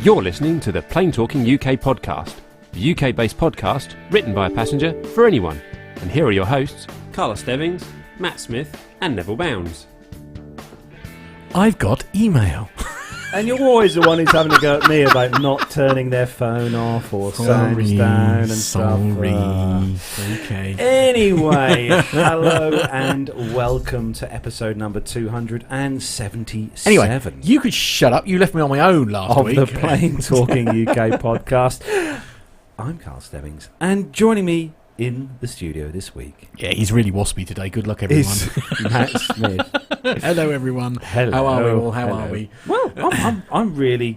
You're listening to the Plane Talking UK podcast, the UK-based podcast written by a passenger for anyone. And here are your hosts, Carla Stebbings, Matt Smith and Neville Bounds. I've got email. And you're always the one who's having to go at me about not turning their phone off or sounds down and stuff. Okay. Anyway, hello and welcome to episode number 277. Anyway, you could shut up. You left me on my own last week. Of the Plane Talking UK podcast. I'm Carl Stebbings, and joining me in the studio this week. Yeah, he's really waspy today. Good luck, everyone. Matt Smith. Hello, everyone. Hello. How are we all? How are we? Well, I'm really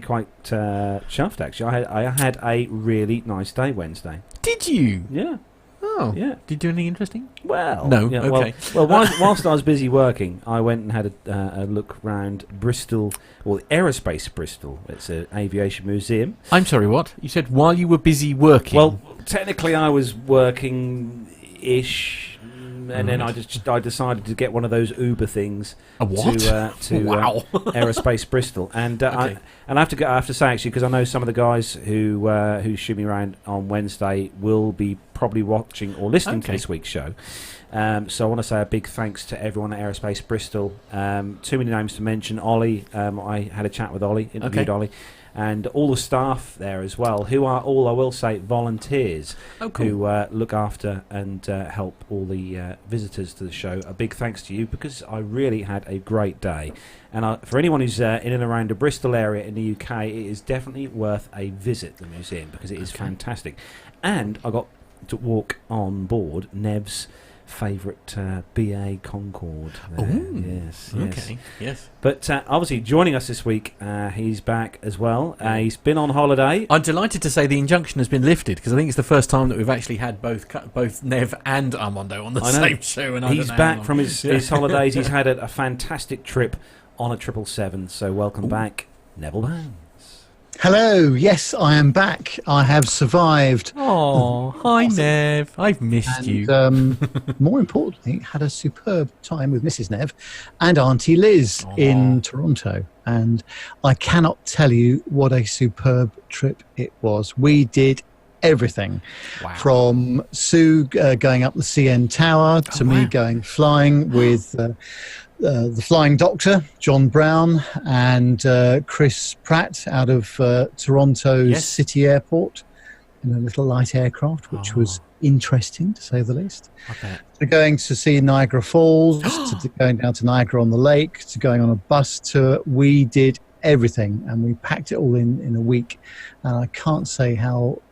quite chuffed. Actually, I had a really nice day Wednesday. Did you? Yeah. Oh, yeah. Did you do anything interesting? Well, no. Yeah, okay. Well, whilst I was busy working, I went and had a look round Bristol, or Aerospace Bristol. It's an aviation museum. I'm sorry. What you said while you were busy working? Well, technically, I was working-ish. And then I decided to get one of those Uber things. A what? To wow. Aerospace Bristol, and okay. I have to say actually, because I know some of the guys who shoot me around on Wednesday will be probably watching or listening to this week's show. So I want to say a big thanks to everyone at Aerospace Bristol. Too many names to mention. Ollie, I had a chat with Ollie, interviewed Ollie. And all the staff there as well, who are all, I will say, volunteers who look after and help all the visitors to the show. A big thanks to you, because I really had a great day. And for anyone who's in and around the Bristol area in the UK, it is definitely worth a visit, the museum, because it is fantastic. And I got to walk on board Nev's favourite BA Concorde. Yes. Okay. Yes. But obviously, joining us this week, he's back as well. He's been on holiday. I'm delighted to say the injunction has been lifted, because I think it's the first time that we've actually had both Nev and Armando on the same show. And he's back from his holidays. He's had a fantastic trip on a 777. So welcome back, Neville Bounds. Hello, yes, I am back. I have survived. Oh, hi Nev. I've missed you. More importantly, had a superb time with Mrs. Nev and Auntie Liz in Toronto. And I cannot tell you what a superb trip it was. We did everything. Wow. From Sue going up the CN Tower to me going flying with... the Flying Doctor, John Brown, and Chris Pratt out of Toronto's City Airport in a little light aircraft, which was interesting, to say the least. Okay. To going to see Niagara Falls, to going down to Niagara on the Lake, to going on a bus tour. We did everything, and we packed it all in a week. And I can't say how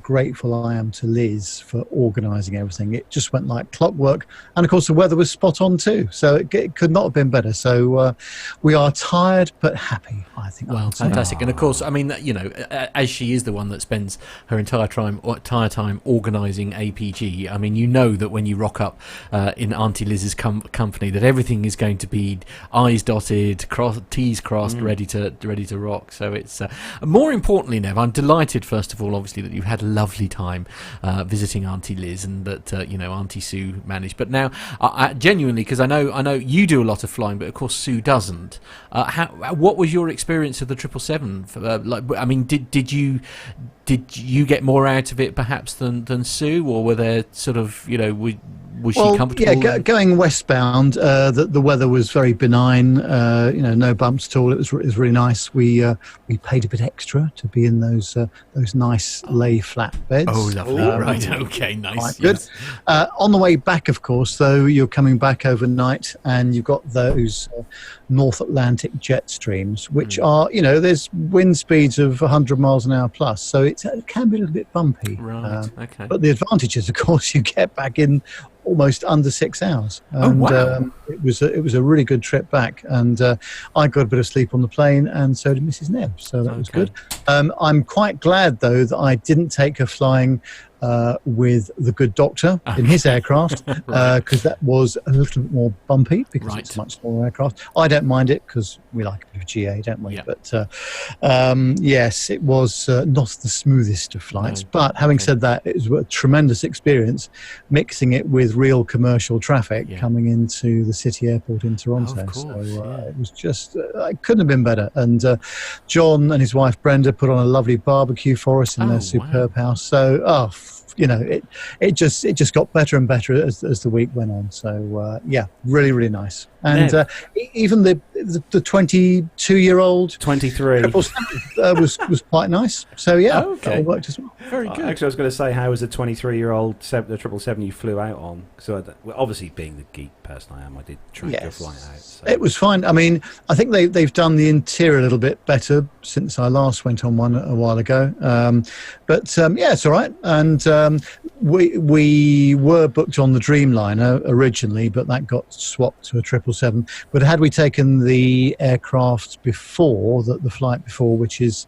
grateful I am to Liz for organising everything. It just went like clockwork, and of course the weather was spot on too, so it could not have been better. So we are tired but happy, I think. Well, fantastic. And of course, I mean, you know, as she is the one that spends her entire time organising APG, I mean, you know that when you rock up in Auntie Liz's company, that everything is going to be I's dotted, T's crossed, ready to rock. So it's more importantly, Nev, I'm delighted first of all, obviously, that you've had a lovely time visiting Auntie Liz, and that Auntie Sue managed. But now, I genuinely, because I know you do a lot of flying, but of course Sue doesn't. What was your experience of the 777? I mean, did you get more out of it perhaps than Sue, or were there sort of was she comfortable? Yeah, going westbound, the weather was very benign. No bumps at all. It was really nice. We paid a bit extra to be in those nice lay flat beds. Oh, lovely! Right, okay, nice. Quite good. On the way back, of course, though, you're coming back overnight, and you've got those North Atlantic jet streams, which are there's wind speeds of 100 miles an hour plus, so it can be a little bit bumpy. Right. Okay. But the advantage is, of course, you get back in almost under 6 hours. And, it was a really good trip back, and I got a bit of sleep on the plane, and so did Mrs. Nev, so that was good. I'm quite glad, though, that I didn't take her flying with the good doctor in his aircraft, because that was a little bit more bumpy because it's a much smaller aircraft. I don't mind it because we like a bit of GA, don't we? Yeah. But yes, it was not the smoothest of flights. No. But having said that, it was a tremendous experience mixing it with real commercial traffic coming into the city airport in Toronto. Oh, of course, it was just, it couldn't have been better. And John and his wife Brenda put on a lovely barbecue for us in their superb house. So, it just got better and better as the week went on. So really, really nice. And even the 22-year-old 23 was quite nice. So it all worked as well. Very good. Actually, I was going to say, how was the 23-year-old the 777 you flew out on? So obviously, being the geek person I am, I did track your flight out. So. It was fine. I mean, I think they've done the interior a little bit better since I last went on one a while ago. But it's all right. And we were booked on the Dreamliner originally, but that got swapped to a 777. But had we taken the aircraft before, the flight before, which is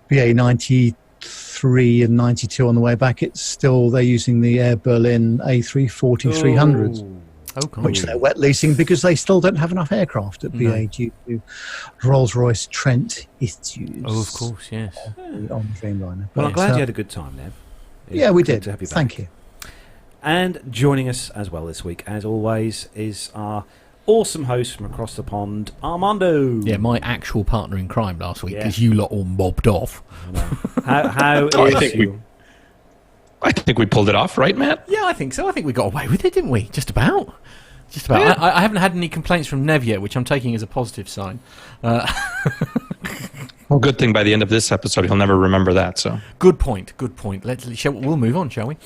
BA 93 and 92 on the way back, they're using the Air Berlin A340-300. Which they're wet leasing because they still don't have enough aircraft at BA due to Rolls-Royce Trent issues. Oh, of course, yes. On the Dreamliner. Well, I'm glad you had a good time, Nev. Yeah, we did. Thank you. And joining us as well this week, as always, is our awesome host from across the pond, Armando. Yeah, my actual partner in crime last week, because you lot all mobbed off. How I think we pulled it off, right, Matt? Yeah, I think so. I think we got away with it, didn't we? Just about. Yeah. I haven't had any complaints from Nev yet, which I'm taking as a positive sign. Well, good thing by the end of this episode, he'll never remember that. So good point. We'll move on, shall we?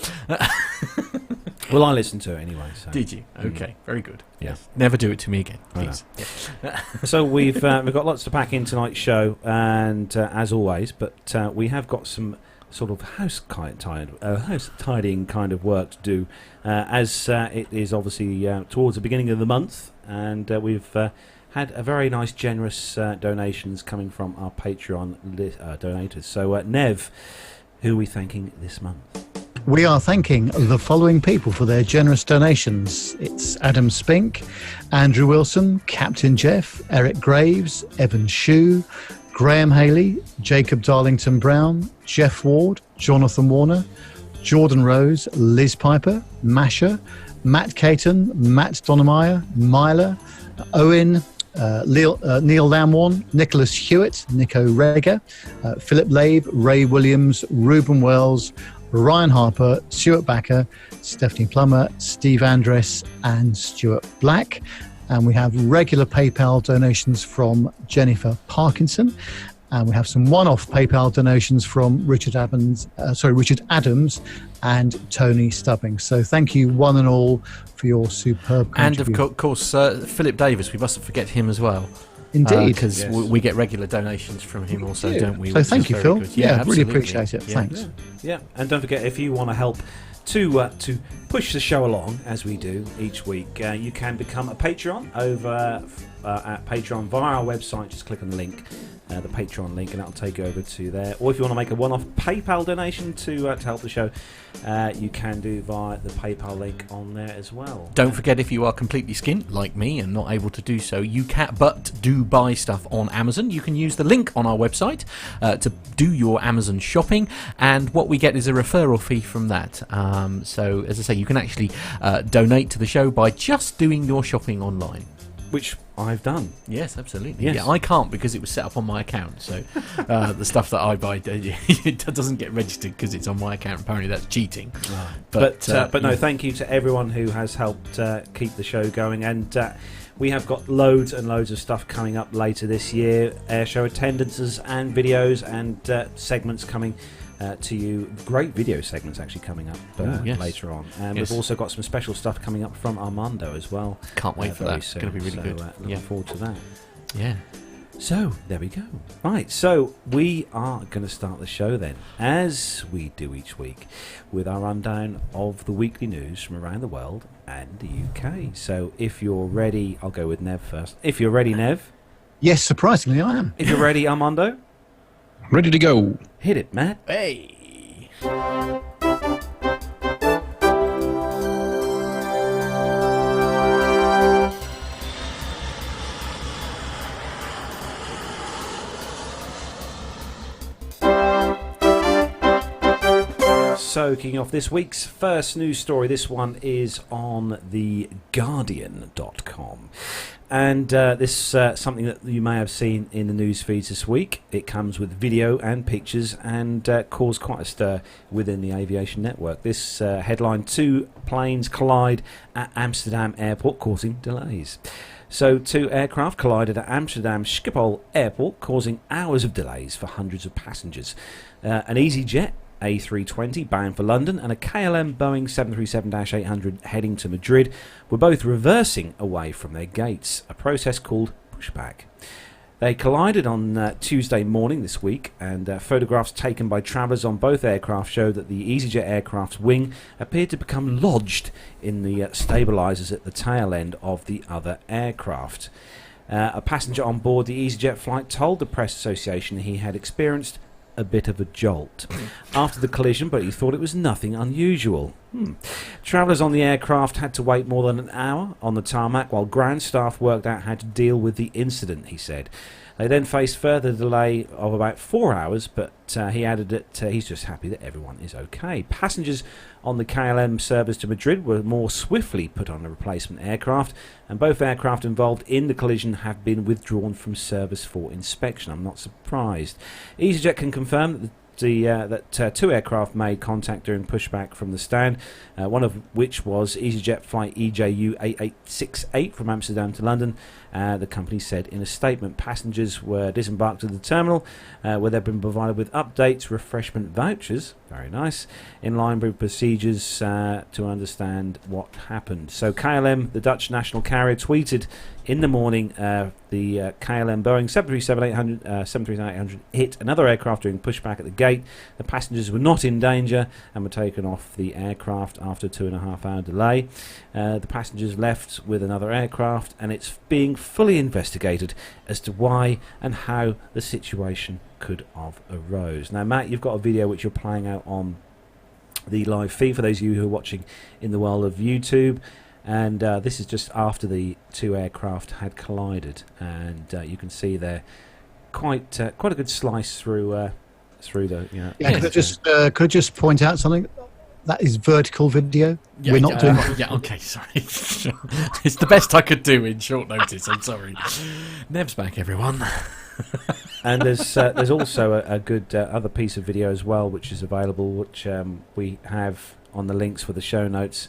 Well, I listened to it anyway. So. Did you? Okay, very good. Yes. Never do it to me again, please. So we've got lots to pack in tonight's show, and as always, but we have got some sort of house tidying kind of work to do, as it is obviously towards the beginning of the month, and we've had a very nice, generous donations coming from our Patreon donators. So, Nev, who are we thanking this month? We are thanking the following people for their generous donations. It's Adam Spink, Andrew Wilson, Captain Jeff, Eric Graves, Evan Shue, Graham Haley, Jacob Darlington Brown, Jeff Ward, Jonathan Warner, Jordan Rose, Liz Piper, Masha, Matt Caton, Matt Donemeyer, Myla, Owen, Neil Lamworn, Nicholas Hewitt, Nico Rega, Philip Labe, Ray Williams, Ruben Wells, Ryan Harper, Stuart Backer, Stephanie Plummer, Steve Andress, and Stuart Black. And we have regular PayPal donations from Jennifer Parkinson. And we have some one-off PayPal donations from Richard Adams and Tony Stubbing. So thank you one and all for your superb contribution. And of course, Philip Davis, we mustn't forget him as well. Indeed. Because we get regular donations from him also, don't we? So thank you, Phil. Good. Yeah, really appreciate it. Thanks. Yeah, and don't forget, if you want to help to push the show along as we do each week, you can become a Patreon over at Patreon via our website. Just click on the link, the Patreon link, and that'll take you over to there. Or if you want to make a one-off PayPal donation to help the show, you can do via the PayPal link on there as well. Don't forget, if you are completely skint like me and not able to do so, you can but do buy stuff on Amazon. You can use the link on our website to do your Amazon shopping, and what we get is a referral fee from that. So as I say, you can actually donate to the show by just doing your shopping online, which I've done. Yes, absolutely. Yes. Yeah, I can't because it was set up on my account. So the stuff that I buy it doesn't get registered because it's on my account. Apparently, that's cheating. But no, thank you to everyone who has helped keep the show going. And we have got loads and loads of stuff coming up later this year. Airshow attendances and videos and segments coming to you. Great video segments actually coming up later on. And we've also got some special stuff coming up from Armando as well. Can't wait for that. It's going to be really good. Looking forward to that. Yeah. So, there we go. Right, so we are going to start the show then, as we do each week, with our rundown of the weekly news from around the world and the UK. So, if you're ready, I'll go with Nev first. If you're ready, Nev. Yes, surprisingly, I am. If you're ready, Armando. Ready to go. Hit it, Matt. Hey. So, kicking off this week's first news story, this one is on the Guardian.com. And this something that you may have seen in the news feeds this week. It comes with video and pictures and caused quite a stir within the aviation network. This headline, 2 planes collide at Amsterdam airport, causing delays. So 2 aircraft collided at Amsterdam Schiphol airport, causing hours of delays for hundreds of passengers. An EasyJet A320 bound for London and a KLM Boeing 737-800 heading to Madrid were both reversing away from their gates, a process called pushback. They collided on Tuesday morning this week, and photographs taken by travellers on both aircraft showed that the EasyJet aircraft's wing appeared to become lodged in the stabilisers at the tail end of the other aircraft. A passenger on board the EasyJet flight told the Press Association he had experienced a bit of a jolt after the collision, but he thought it was nothing unusual. Travellers on the aircraft had to wait more than an hour on the tarmac while ground staff worked out how to deal with the incident, he said. They then faced further delay of about 4 hours, but he added that he's just happy that everyone is okay. Passengers on the KLM service to Madrid were more swiftly put on a replacement aircraft, and both aircraft involved in the collision have been withdrawn from service for inspection. I'm not surprised. EasyJet can confirm that that 2 aircraft made contact during pushback from the stand, one of which was EasyJet flight EJU 8868 from Amsterdam to London. The company said in a statement passengers were disembarked at the terminal where they've been provided with updates, refreshment vouchers, very nice, in line with procedures to understand what happened. So KLM, the Dutch national carrier, tweeted in the morning the KLM Boeing 737-800 hit another aircraft during pushback at the gate. The passengers were not in danger and were taken off the aircraft after a 2.5-hour delay. The passengers left with another aircraft, and it's being fully investigated as to why and how the situation could have arose. Now, Matt, you've got a video which you're playing out on the live feed for those of you who are watching in the world of YouTube. And this is just after the 2 aircraft had collided, and you can see there quite a good slice through the. Yeah, could I just point out something? That is vertical video. Yeah, We're not doing. Yeah, okay, sorry. It's the best I could do in short notice. I'm sorry. Nev's back, everyone. And there's also a good other piece of video as well, which is available, which we have on the links for the show notes.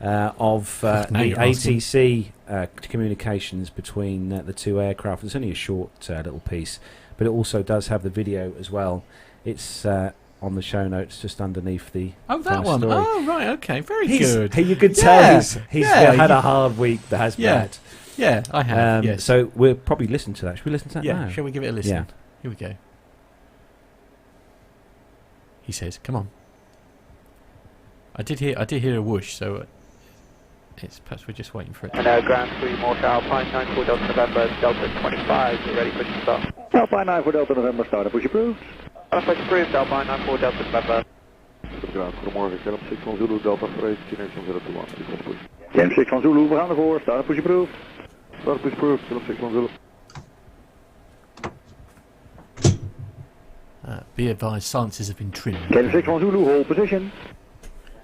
Of the ATC communications between the 2 aircraft. It's only a short little piece, but it also does have the video as well. It's on the show notes just underneath the that one. story. Oh, right, okay, very good. You could tell he's had a hard week, that has Matt. Yeah, I have, yes. So we'll probably listen to that. Should we listen to that now? Shall we give it a listen? Yeah. Here we go. He says, come on. I did hear a whoosh, so... It's perhaps we're just waiting for it. And ground 3 more Alpine 94 Delta November, Delta 25, we're ready for start. Alpine 94 Delta November, start. Push approved. Push approved, Alpine 94 Delta November. Ground, goedemorgen, Kelm 6 van Zulu, Delta 3, Connection 021, push. Kelm 6 van Zulu, we gaan ervoor, start, push approved. Start, push approved, Kelm 6 van Zulu. Be advised, silences have been trimmed. Kelm 6 van Zulu, hold position.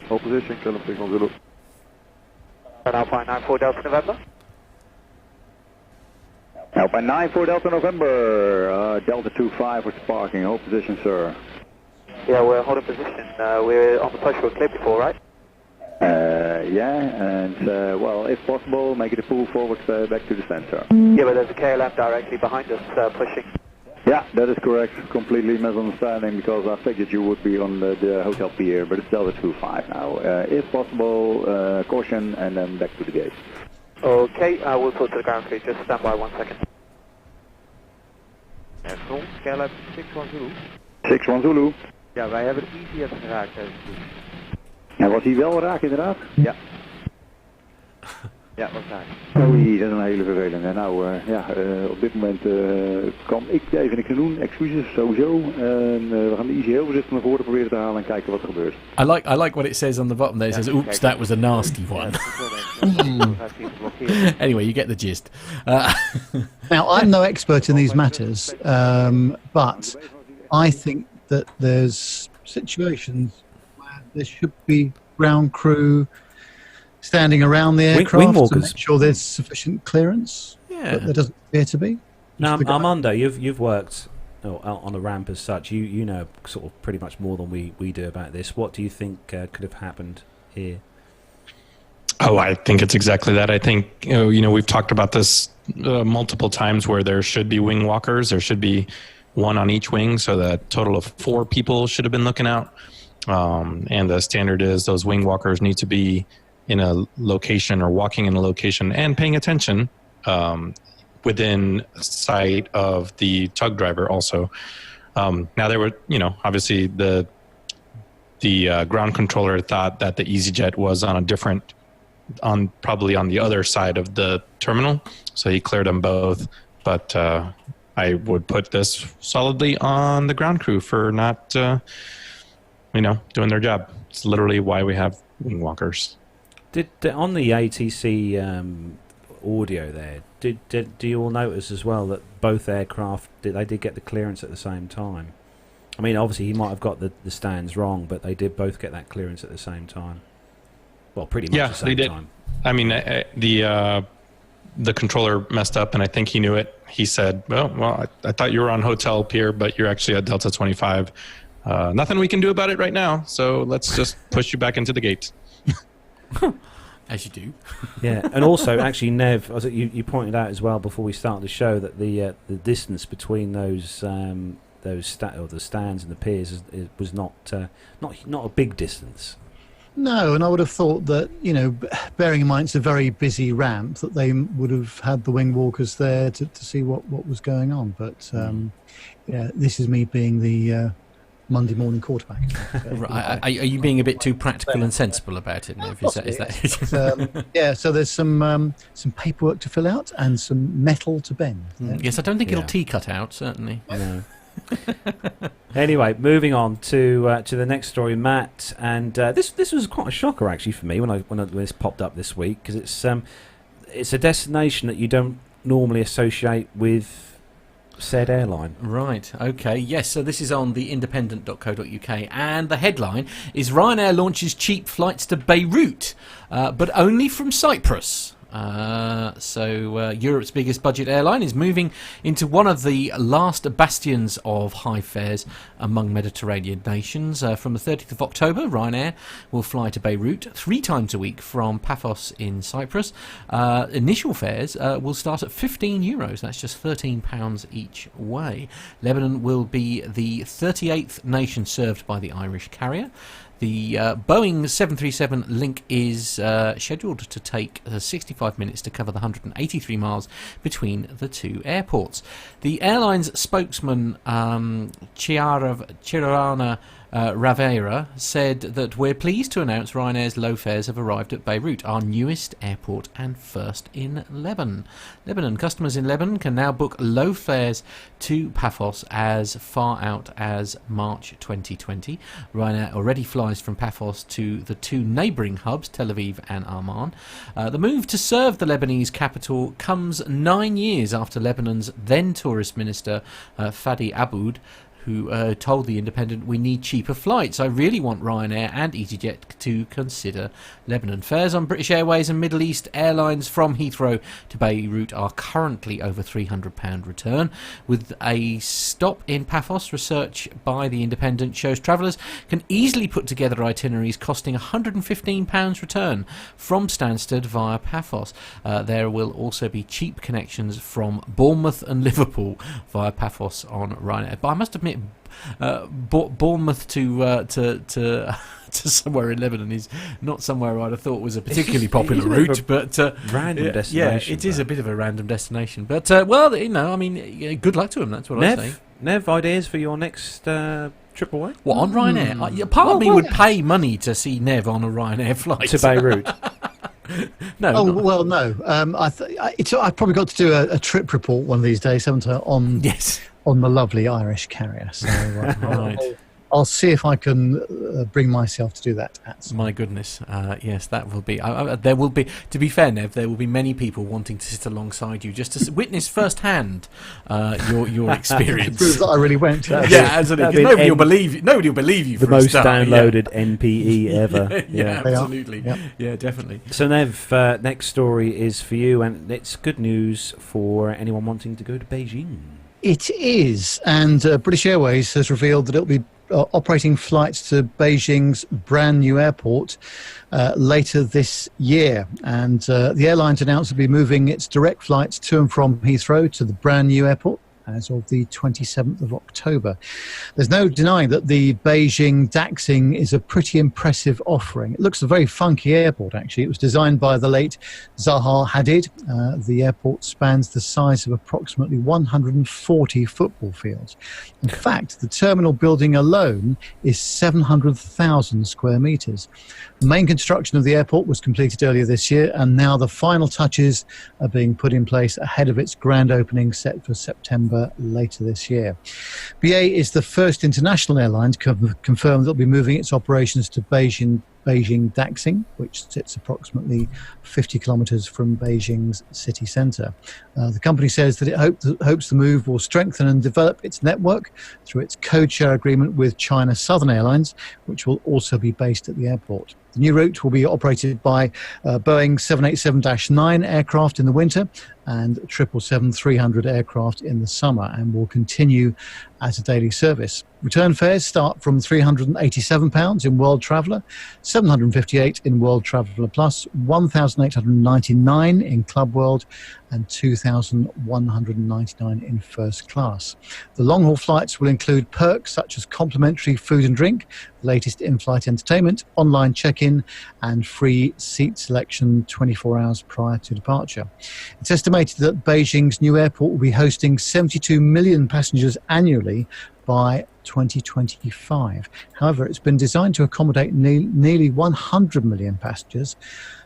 Hold position, Kelm 6 van Zulu. Alpine 94 Delta November. Alpine 94 Delta November, Delta 25 for parking, hold position, sir. Yeah, we're holding position. We're on the push, we're clear before, right? Yeah, and well, if possible, make it a pull forward back to the stand, sir. Yeah, but there's a KLM directly behind us pushing. Yeah, that is correct. Completely misunderstanding, because I figured you would be on the hotel pier, but it's Delta 25 now. If possible, caution and then back to the gate. Okay, we'll talk to the ground crew. Just stand by 1 second. Front, KLM 61 Zulu. 61 Zulu. Ja, wij hebben de EasyJet geraakt. En was hij wel raak inderdaad? Ja. Ja, wat raak. Oei, dat is een hele vervelende. Nou op dit moment kan ik even niks doen. Excuses, sowieso. We gaan de Easy heel voorzichtig naar voren proberen te halen en kijken wat er gebeurt. I like what it says on the bottom there. It says, oops, that was a nasty one. Anyway, you get the gist. Now, I'm no expert in these matters, but I think that there's situations where there should be ground crew standing around the Wing aircraft to walkers. make sure there's sufficient clearance. Yeah. But there doesn't appear to be. Now, Just the guy- Armando, you've worked on a ramp as such. You know sort of pretty much more than we do about this. What do you think could have happened here? Oh, I think it's exactly that. I think, we've talked about this multiple times where there should be wing walkers. There should be one on each wing, so that total of 4 people should have been looking out. And the standard is those wing walkers need to be in a location or walking in a location and paying attention within sight of the tug driver also. Now there were, obviously the ground controller thought that the EasyJet was probably on the other side of the terminal, so he cleared them both. But I would put this solidly on the ground crew for not, doing their job. It's literally why we have wing walkers. Did on the ATC audio there? Do you all notice as well that both aircraft did get the clearance at the same time? I mean, obviously he might have got the stands wrong, but they did both get that clearance at the same time. Well, pretty much the same they did. time. I mean, the controller messed up, and I think he knew it. He said, well, I thought you were on Hotel Pier, but you're actually at Delta 25. Nothing we can do about it right now, so let's just push you back into the gate. As you do. Yeah, and also, actually, Nev, you pointed out as well before we started the show that the distance between the stands and the piers was not a big distance. No, and I would have thought that, bearing in mind it's a very busy ramp, that they would have had the wing walkers there to see what was going on. But this is me being the Monday morning quarterback. Right. Are you being a bit too practical and sensible about it, Nev? Is that so there's some paperwork to fill out and some metal to bend. Yes, I don't think it'll cut out, certainly. No. Anyway, moving on to the next story, Matt, and this was quite a shocker actually for me when this popped up this week, because it's a destination that you don't normally associate with said airline. Right, okay, yes, so this is on the independent.co.uk, and the headline is Ryanair launches cheap flights to Beirut, but only from Cyprus. So Europe's biggest budget airline is moving into one of the last bastions of high fares among Mediterranean nations. From the 30th of October, Ryanair will fly to Beirut 3 times a week from Paphos in Cyprus. Initial fares will start at €15. That's just £13 each way. Lebanon will be the 38th nation served by the Irish carrier. The Boeing 737 link is scheduled to take 65 minutes to cover the 183 miles between the 2 airports. The airline's spokesman, Chirana Ravera, said that we're pleased to announce Ryanair's low fares have arrived at Beirut, our newest airport and first in Lebanon. Customers in Lebanon can now book low fares to Paphos as far out as March 2020. Ryanair already flies from Paphos to the 2 neighbouring hubs, Tel Aviv and Amman. The move to serve the Lebanese capital comes 9 years after Lebanon's then tourist minister, Fadi Aboud, who told The Independent, we need cheaper flights. I really want Ryanair and EasyJet to consider Lebanon. Fares on British Airways and Middle East airlines from Heathrow to Beirut are currently over £300 return. With a stop in Paphos, research by The Independent shows travellers can easily put together itineraries costing £115 return from Stansted via Paphos. There will also be cheap connections from Bournemouth and Liverpool via Paphos on Ryanair. But I must admit, Bournemouth to somewhere in Lebanon is not somewhere I'd have thought was a particularly popular route, but random destination. Yeah, it is a bit of a random destination. But good luck to them. That's what I say. Nev, ideas for your next trip away? What, on Ryanair? Part of me would pay money to see Nev on a Ryanair flight to Beirut. No. Oh well, no. I've probably got to do a trip report one of these days, haven't I? On the lovely Irish carrier. So right. I'll see if I can bring myself to do that. My goodness, yes, that will be. There will be. To be fair, Nev, there will be many people wanting to sit alongside you just to witness firsthand your experience. Proves that I really went. Yeah, absolutely. Nobody will believe you. Nobody will believe you. The for a most start, downloaded NPE ever. Yeah, absolutely. Yep. Yeah, definitely. So, Nev, next story is for you, and it's good news for anyone wanting to go to Beijing. It is, and British Airways has revealed that it'll be operating flights to Beijing's brand new airport later this year. And the airline's announced it'll be moving its direct flights to and from Heathrow to the brand new airport as of the 27th of October. There's no denying that the Beijing Daxing is a pretty impressive offering. It looks a very funky airport, actually. It was designed by the late Zaha Hadid. The airport spans the size of approximately 140 football fields. In fact, the terminal building alone is 700,000 square metres. The main construction of the airport was completed earlier this year, and now the final touches are being put in place ahead of its grand opening set for September later this year. BA is the first international airline to confirm that it'll be moving its operations to Beijing Daxing, which sits approximately 50 kilometres from Beijing's city centre. The company says that it hopes the move will strengthen and develop its network through its code-share agreement with China Southern Airlines, which will also be based at the airport. The new route will be operated by Boeing 787-9 aircraft in the winter and 777-300 aircraft in the summer, and will continue as a daily service. Return fares start from £387 in World Traveller, £758 in World Traveller Plus, £1,899 in Club World, and £2,199 in First Class. The long-haul flights will include perks such as complimentary food and drink, the latest in-flight entertainment, online check-in, and free seat selection 24 hours prior to departure. It's estimated that Beijing's new airport will be hosting 72 million passengers annually by 2025. However, it's been designed to accommodate nearly 100 million passengers,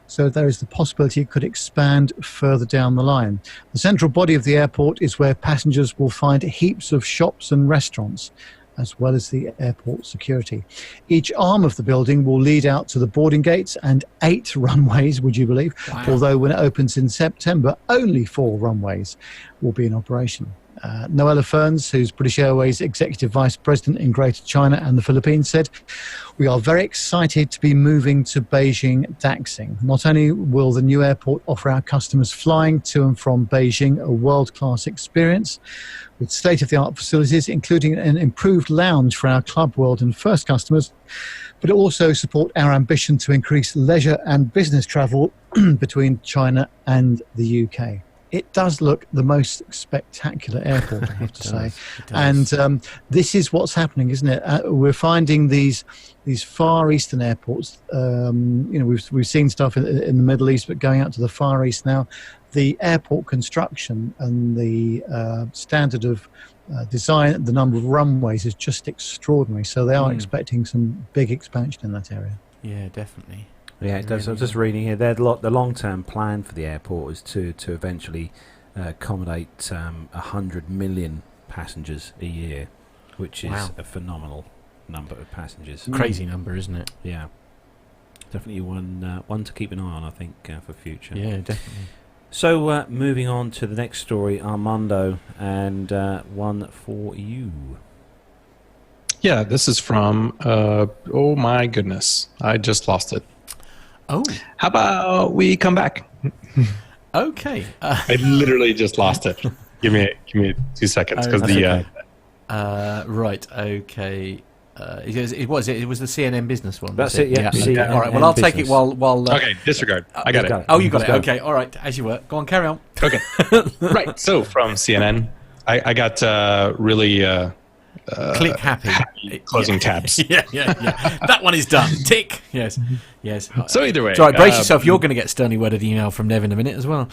so there is the possibility it could expand further down the line. The central body of the airport is where passengers will find heaps of shops and restaurants, as well as the airport security. Each arm of the building will lead out to the boarding gates and 8 runways, would you believe? Wow. Although when it opens in September, only 4 runways will be in operation. Noella Ferns, who's British Airways Executive Vice President in Greater China and the Philippines, said, "We are very excited to be moving to Beijing Daxing. Not only will the new airport offer our customers flying to and from Beijing a world-class experience with state-of-the-art facilities, including an improved lounge for our Club World and First customers, but it will also support our ambition to increase leisure and business travel between China and the UK." It does look the most spectacular airport, I have to say. And this is what's happening, isn't it? We're finding these Far Eastern airports. We've seen stuff in the Middle East, but going out to the Far East now, the airport construction and the standard of design, the number of runways is just extraordinary. So they are expecting some big expansion in that area. Yeah, definitely. Yeah, it does. I was just reading here. The long-term plan for the airport is to eventually accommodate 100 million passengers a year, which is a phenomenal number of passengers. Crazy number, isn't it? Yeah, definitely one to keep an eye on, I think, for future. Yeah, definitely. So moving on to the next story, Armando, and one for you. Yeah, this is from. Oh my goodness, I just lost it. Oh. How about we come back? Okay. I literally just lost it. Give me 2 seconds because right. Okay. It was the CNN business one. That's it. Yeah. Okay. All right. Well, I'll take it while. Okay. Disregard. I got it. Oh, you got it. Okay. All right. As you were. Go on. Carry on. Okay. Right. So from CNN, I got really. Click happy. Closing tabs. Yeah. That one is done. Tick. Yes. So either way. Sorry, brace yourself. You're going to get sternly worded email from Nev in a minute as well.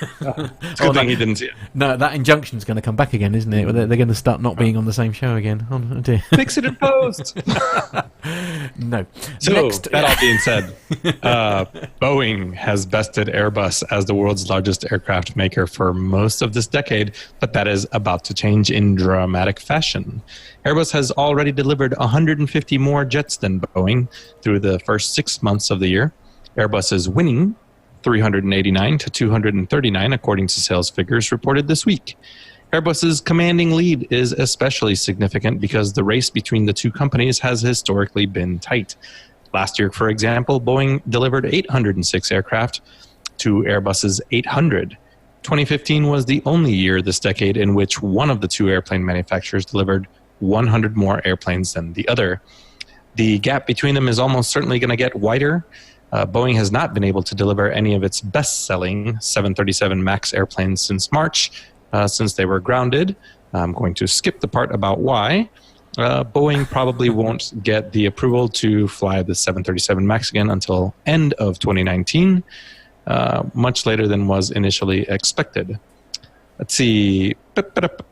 It's a good thing he didn't see it. No, that injunction's going to come back again, isn't it? They're going to start not being on the same show again. Oh dear. Fix it in post. No. So, Next. that all being said, Boeing has bested Airbus as the world's largest aircraft maker for most of this decade, but that is about to change in dramatic fashion. Airbus has already delivered 150 more jets than Boeing through the first 6 months of the year. Airbus is winning 389 to 239, according to sales figures reported this week. Airbus's commanding lead is especially significant because the race between the two companies has historically been tight. Last year, for example, Boeing delivered 806 aircraft to Airbus's 800. 2015 was the only year this decade in which one of the two airplane manufacturers delivered 100 more airplanes than the other. The gap between them is almost certainly going to get wider. Boeing has not been able to deliver any of its best-selling 737 MAX airplanes since March, since they were grounded. I'm going to skip the part about why. Boeing probably won't get the approval to fly the 737 MAX again until end of 2019, much later than was initially expected. Let's see.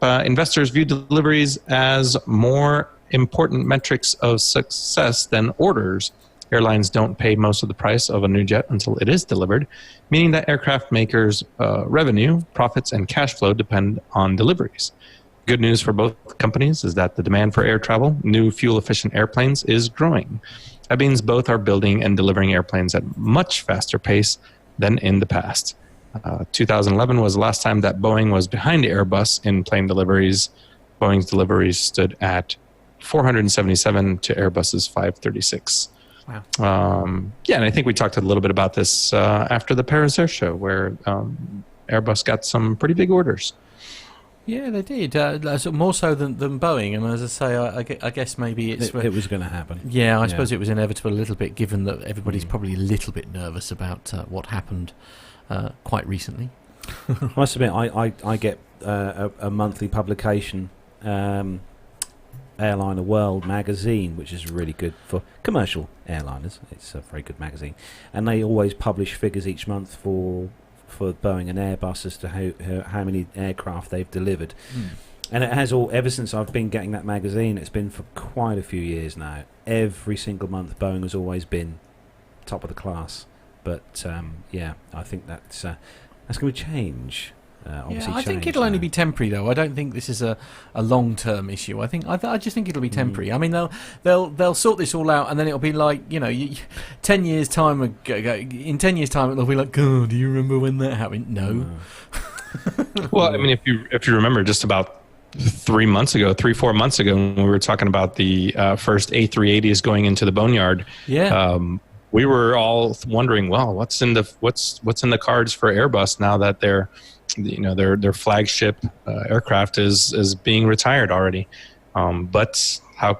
Investors view deliveries as more important metrics of success than orders. Airlines don't pay most of the price of a new jet until it is delivered, meaning that aircraft makers' revenue, profits, and cash flow depend on deliveries. Good news for both companies is that the demand for air travel, new fuel-efficient airplanes, is growing. That means both are building and delivering airplanes at much faster pace than in the past. 2011 was the last time that Boeing was behind Airbus in plane deliveries. Boeing's deliveries stood at 477 to Airbus's 536. Wow. And I think we talked a little bit about this after the Paris Air Show, where Airbus got some pretty big orders. Yeah, they did. More so than Boeing. And as I say, I guess maybe it was going to happen. Yeah, I suppose it was inevitable a little bit, given that everybody's probably a little bit nervous about what happened quite recently. I must admit, I get a monthly publication, Airliner World magazine, which is really good for commercial airliners. It's a very good magazine, and they always publish figures each month for Boeing and Airbus as to how many aircraft they've delivered. And it has ever since I've been getting that magazine. It's been for quite a few years now. Every single month, Boeing has always been top of the class. But I think that's going to change. I think it'll only be temporary, though. I don't think this is a long-term issue. I just think it'll be temporary. I mean, they'll sort this all out, and then it'll be like, 10 years time ago. In 10 years time, it'll be like, God, do you remember when that happened? No. Well, I mean, if you remember, just about 4 months ago, when we were talking about the first A380s going into the boneyard. Yeah. We were all wondering, well, what's in the cards for Airbus now that their flagship aircraft is being retired already. But how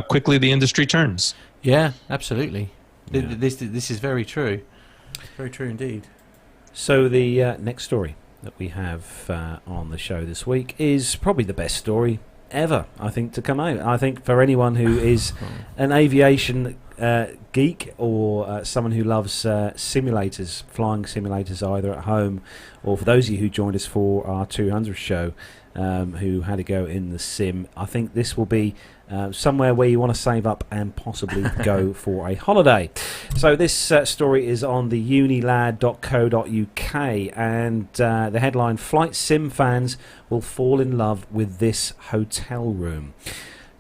quickly the industry turns. Yeah, absolutely. Yeah. This is very true. Very true indeed. So the next story that we have on the show this week is probably the best story ever, I think, to come out. I think for anyone who is an aviation geek or someone who loves simulators, flying simulators either at home, or for those of you who joined us for our 200th show who had to go in the sim, I think this will be somewhere where you want to save up and possibly go for a holiday. So this story is on the unilad.co.uk, and the headline, Flight Sim Fans Will Fall in Love with This Hotel Room.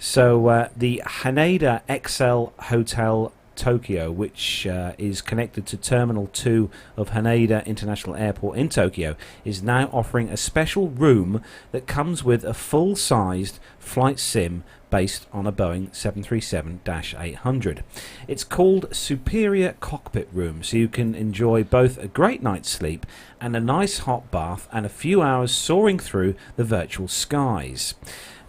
So the Haneda XL Hotel Tokyo, which is connected to Terminal 2 of Haneda International Airport in Tokyo, is now offering a special room that comes with a full-sized flight sim based on a Boeing 737-800. It's called Superior Cockpit Room, so you can enjoy both a great night's sleep and a nice hot bath and a few hours soaring through the virtual skies.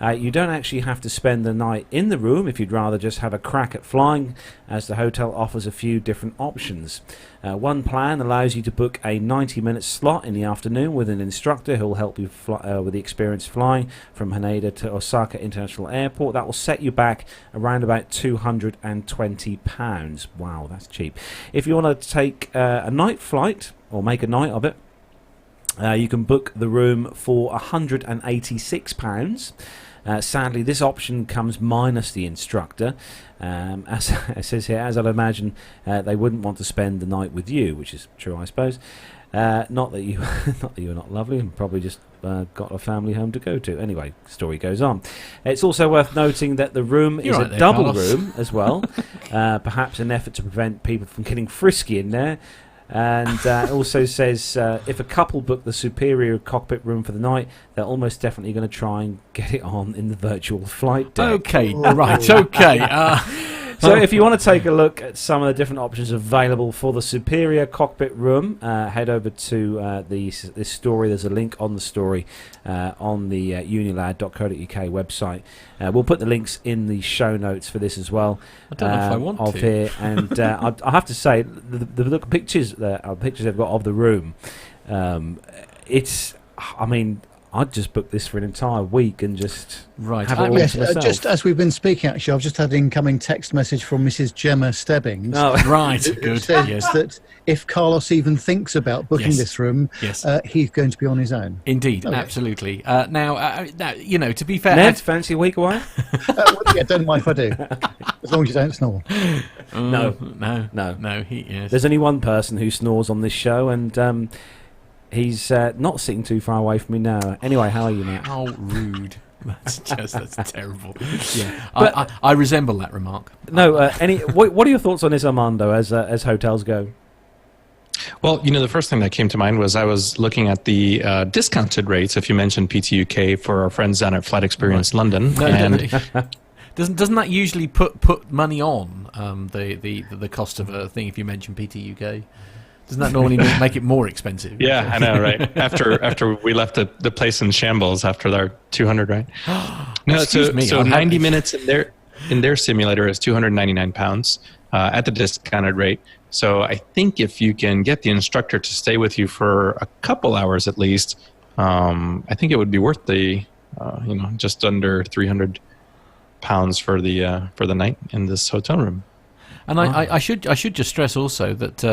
You don't actually have to spend the night in the room if you'd rather just have a crack at flying, as the hotel offers a few different options. One plan allows you to book a 90-minute slot in the afternoon with an instructor who will help you with the experience flying from Haneda to Osaka International Airport. That will set you back around about £220. Wow, that's cheap. If you want to take a night flight, or make a night of it, You can book the room for £186. Sadly, this option comes minus the instructor. As it says here, as I'd imagine, they wouldn't want to spend the night with you, which is true, I suppose. Not that you're not lovely, and probably just got a family home to go to. Anyway, story goes on. It's also worth noting that the room is a double room as well, perhaps an effort to prevent people from getting frisky in there. And it also says if a couple book the superior cockpit room for the night, they're almost definitely going to try and get it on in the virtual flight deck. Okay, right, okay. So if you want to take a look at some of the different options available for the superior cockpit room, head over to this story. There's a link on the story on the unilad.co.uk website. We'll put the links in the show notes for this as well. I don't know if I want of to. Here. And I have to say, the pictures they've got of the room, I'd just book this for an entire week and just have it all to myself. Just as we've been speaking, actually, I've just had an incoming text message from Mrs. Gemma Stebbings. Oh, right, It good. says Yes. that if Carlos even thinks about booking Yes. this room, Yes. he's going to be on his own. Indeed, Okay. absolutely. Now, you know, to be fair... Ned, fancy a week away? Yeah, don't mind if I do, as long as you don't snore. No. Yes. There's only one person who snores on this show, and he's not sitting too far away from me now. Anyway, how are you, Matt? How rude. That's terrible. Yeah, But- I resemble that remark. No, what are your thoughts on this, Armando, as hotels go? Well, the first thing that came to mind was I was looking at the discounted rates, if you mentioned PTUK, for our friends down at Flight Experience London. And Doesn't that usually put money on the cost of a thing if you mention PTUK? Doesn't that normally make it more expensive? yeah, I know, right? After we left the place in shambles after our 200, right? No, Excuse me, so I'd 90 have- minutes in their simulator is £299 at the discounted rate. So I think if you can get the instructor to stay with you for a couple hours at least, I think it would be worth the just under £300 for the night in this hotel room. And I should just stress also that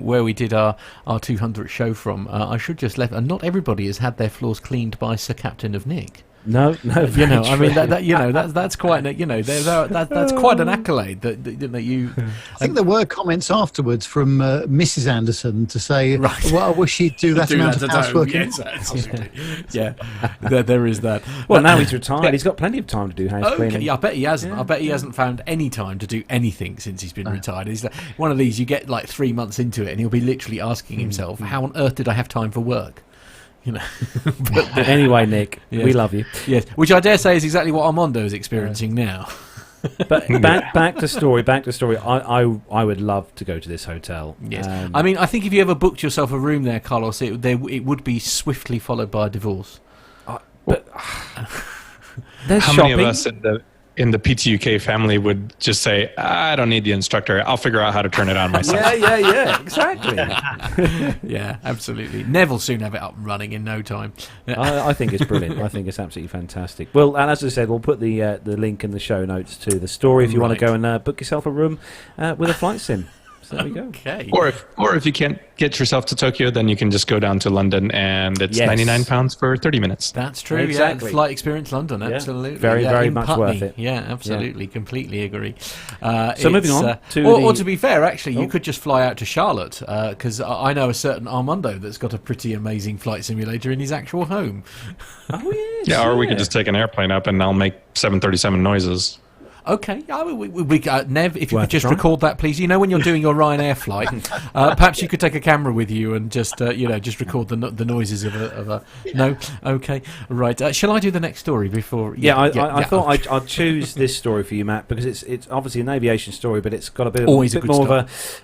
where we did our 200th show from, I should just let, and not everybody has had their floors cleaned by Sir Captain of Nick. No, I mean that's quite that's quite an accolade that you. I think there were comments afterwards from Mrs. Anderson to say, Right. well, I wish he'd do that amount of housework. Yes, yeah. There is that. Well, now he's retired. He's got plenty of time to do house cleaning. Okay, yeah, I bet he hasn't. Yeah. I bet he hasn't found any time to do anything since he's been retired. He's like, one of these, you get like 3 months into it and he'll be literally asking himself, how on earth did I have time for work? But anyway, Nick, Yes. we love you. Yes, which I dare say is exactly what Armando is experiencing now. But back to story. I would love to go to this hotel. Yes, I mean, I think if you ever booked yourself a room there, Carlos, it would be swiftly followed by a divorce. But there's How shopping. many of us in the PTUK family would just say, I don't need the instructor. I'll figure out how to turn it on myself. Yeah, exactly. Yeah, absolutely. Nev will soon have it up and running in no time. I think it's brilliant. I think it's absolutely fantastic. Well, and as I said, we'll put the link in the show notes to the story if you want to go and book yourself a room with a flight sim. So there we go. Okay. Or if you can't get yourself to Tokyo, then you can just go down to London, and it's Yes. £99 for 30 minutes. That's true. Exactly. Yeah, Flight Experience London. Yeah. Absolutely. Very, yeah, very in much Putney. worth it. Yeah, absolutely. Completely agree. So moving on to or the- to be fair, actually, you could just fly out to Charlotte because I know a certain Armando that's got a pretty amazing flight simulator in his actual home. Oh yes. Yeah, or we could just take an airplane up, and I'll make 737 noises. Okay, Nev, if you Worth could just a try. record that, please. You know, when you're doing your Ryanair flight, perhaps you could take a camera with you and just, just record the noises of a. No, okay, right. Shall I do the next story before? I thought I'd choose this story for you, Matt, because it's obviously an aviation story, but it's got a bit Always a bit good more start. of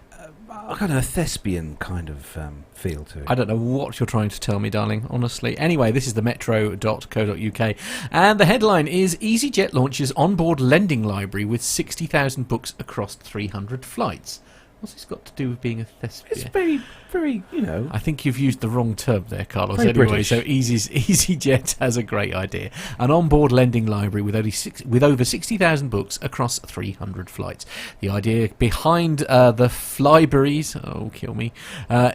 a kind of thespian kind of feel to it. I don't know what you're trying to tell me, darling, honestly. Anyway, this is the metro.co.uk, and the headline is EasyJet launches onboard lending library with 60,000 books across 300 flights. What's this got to do with being a thespian? It's very, very, I think you've used the wrong term there, Carlos. Very Anyway, British. so EasyJet has a great idea. An onboard lending library with over 60,000 books across 300 flights. The idea behind the Flyberries, oh, kill me,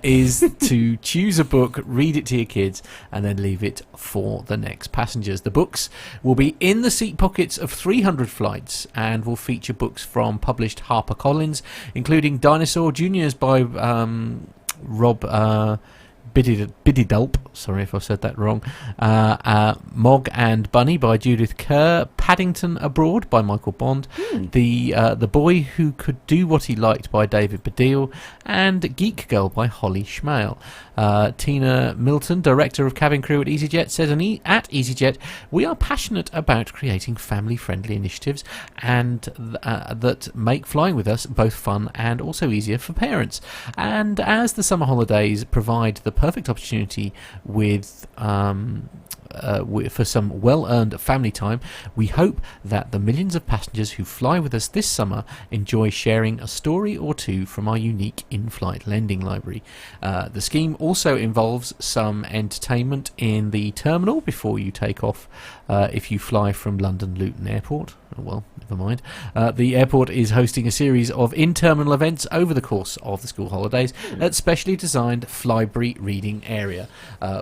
is to choose a book, read it to your kids, and then leave it for the next passengers. The books will be in the seat pockets of 300 flights and will feature books from published HarperCollins, including Dinosaur Juniors by Rob Bididulp, sorry if I said that wrong, Mog and Bunny by Judith Kerr, Paddington Abroad by Michael Bond, The Boy Who Could Do What He Liked by David Baddiel, and Geek Girl by Holly Schmale. Tina Milton, director of cabin crew at EasyJet, says at EasyJet, we are passionate about creating family-friendly initiatives and that make flying with us both fun and also easier for parents. And as the summer holidays provide the perfect opportunity for some well-earned family time, we hope that the millions of passengers who fly with us this summer enjoy sharing a story or two from our unique in-flight lending library. The scheme also involves some entertainment in the terminal before you take off if you fly from London Luton Airport. Oh, well, never mind. The airport is hosting a series of in-terminal events over the course of the school holidays at specially designed Flybury reading area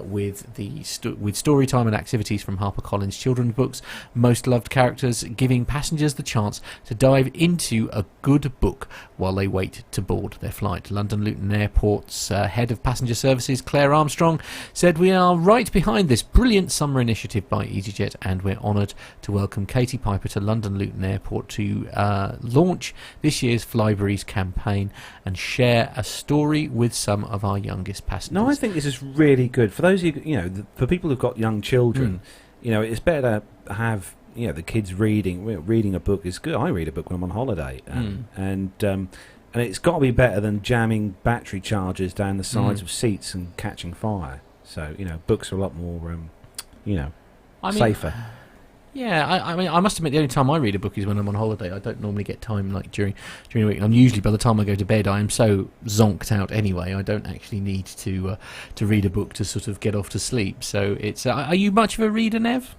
with story time and activities from HarperCollins children's books, most loved characters, giving passengers the chance to dive into a good book while they wait to board their flight. London Luton Airport's head of passenger services, Claire Armstrong, said, we are right behind this brilliant summer initiative by EasyJet, and we're honoured to welcome Katie Piper to London Luton Airport to launch this year's Flybury's campaign and share a story with some of our youngest passengers. No, I think this is really good for those for people who've got young children. It's better to have the kids reading. Reading a book is good. I read a book when I'm on holiday, and it's got to be better than jamming battery chargers down the sides of seats and catching fire. So books are a lot more safer. Yeah, I mean, I must admit, the only time I read a book is when I'm on holiday. I don't normally get time during the week. I'm usually, by the time I go to bed, I am so zonked out anyway. I don't actually need to read a book to sort of get off to sleep. So it's. Are you much of a reader, Nev?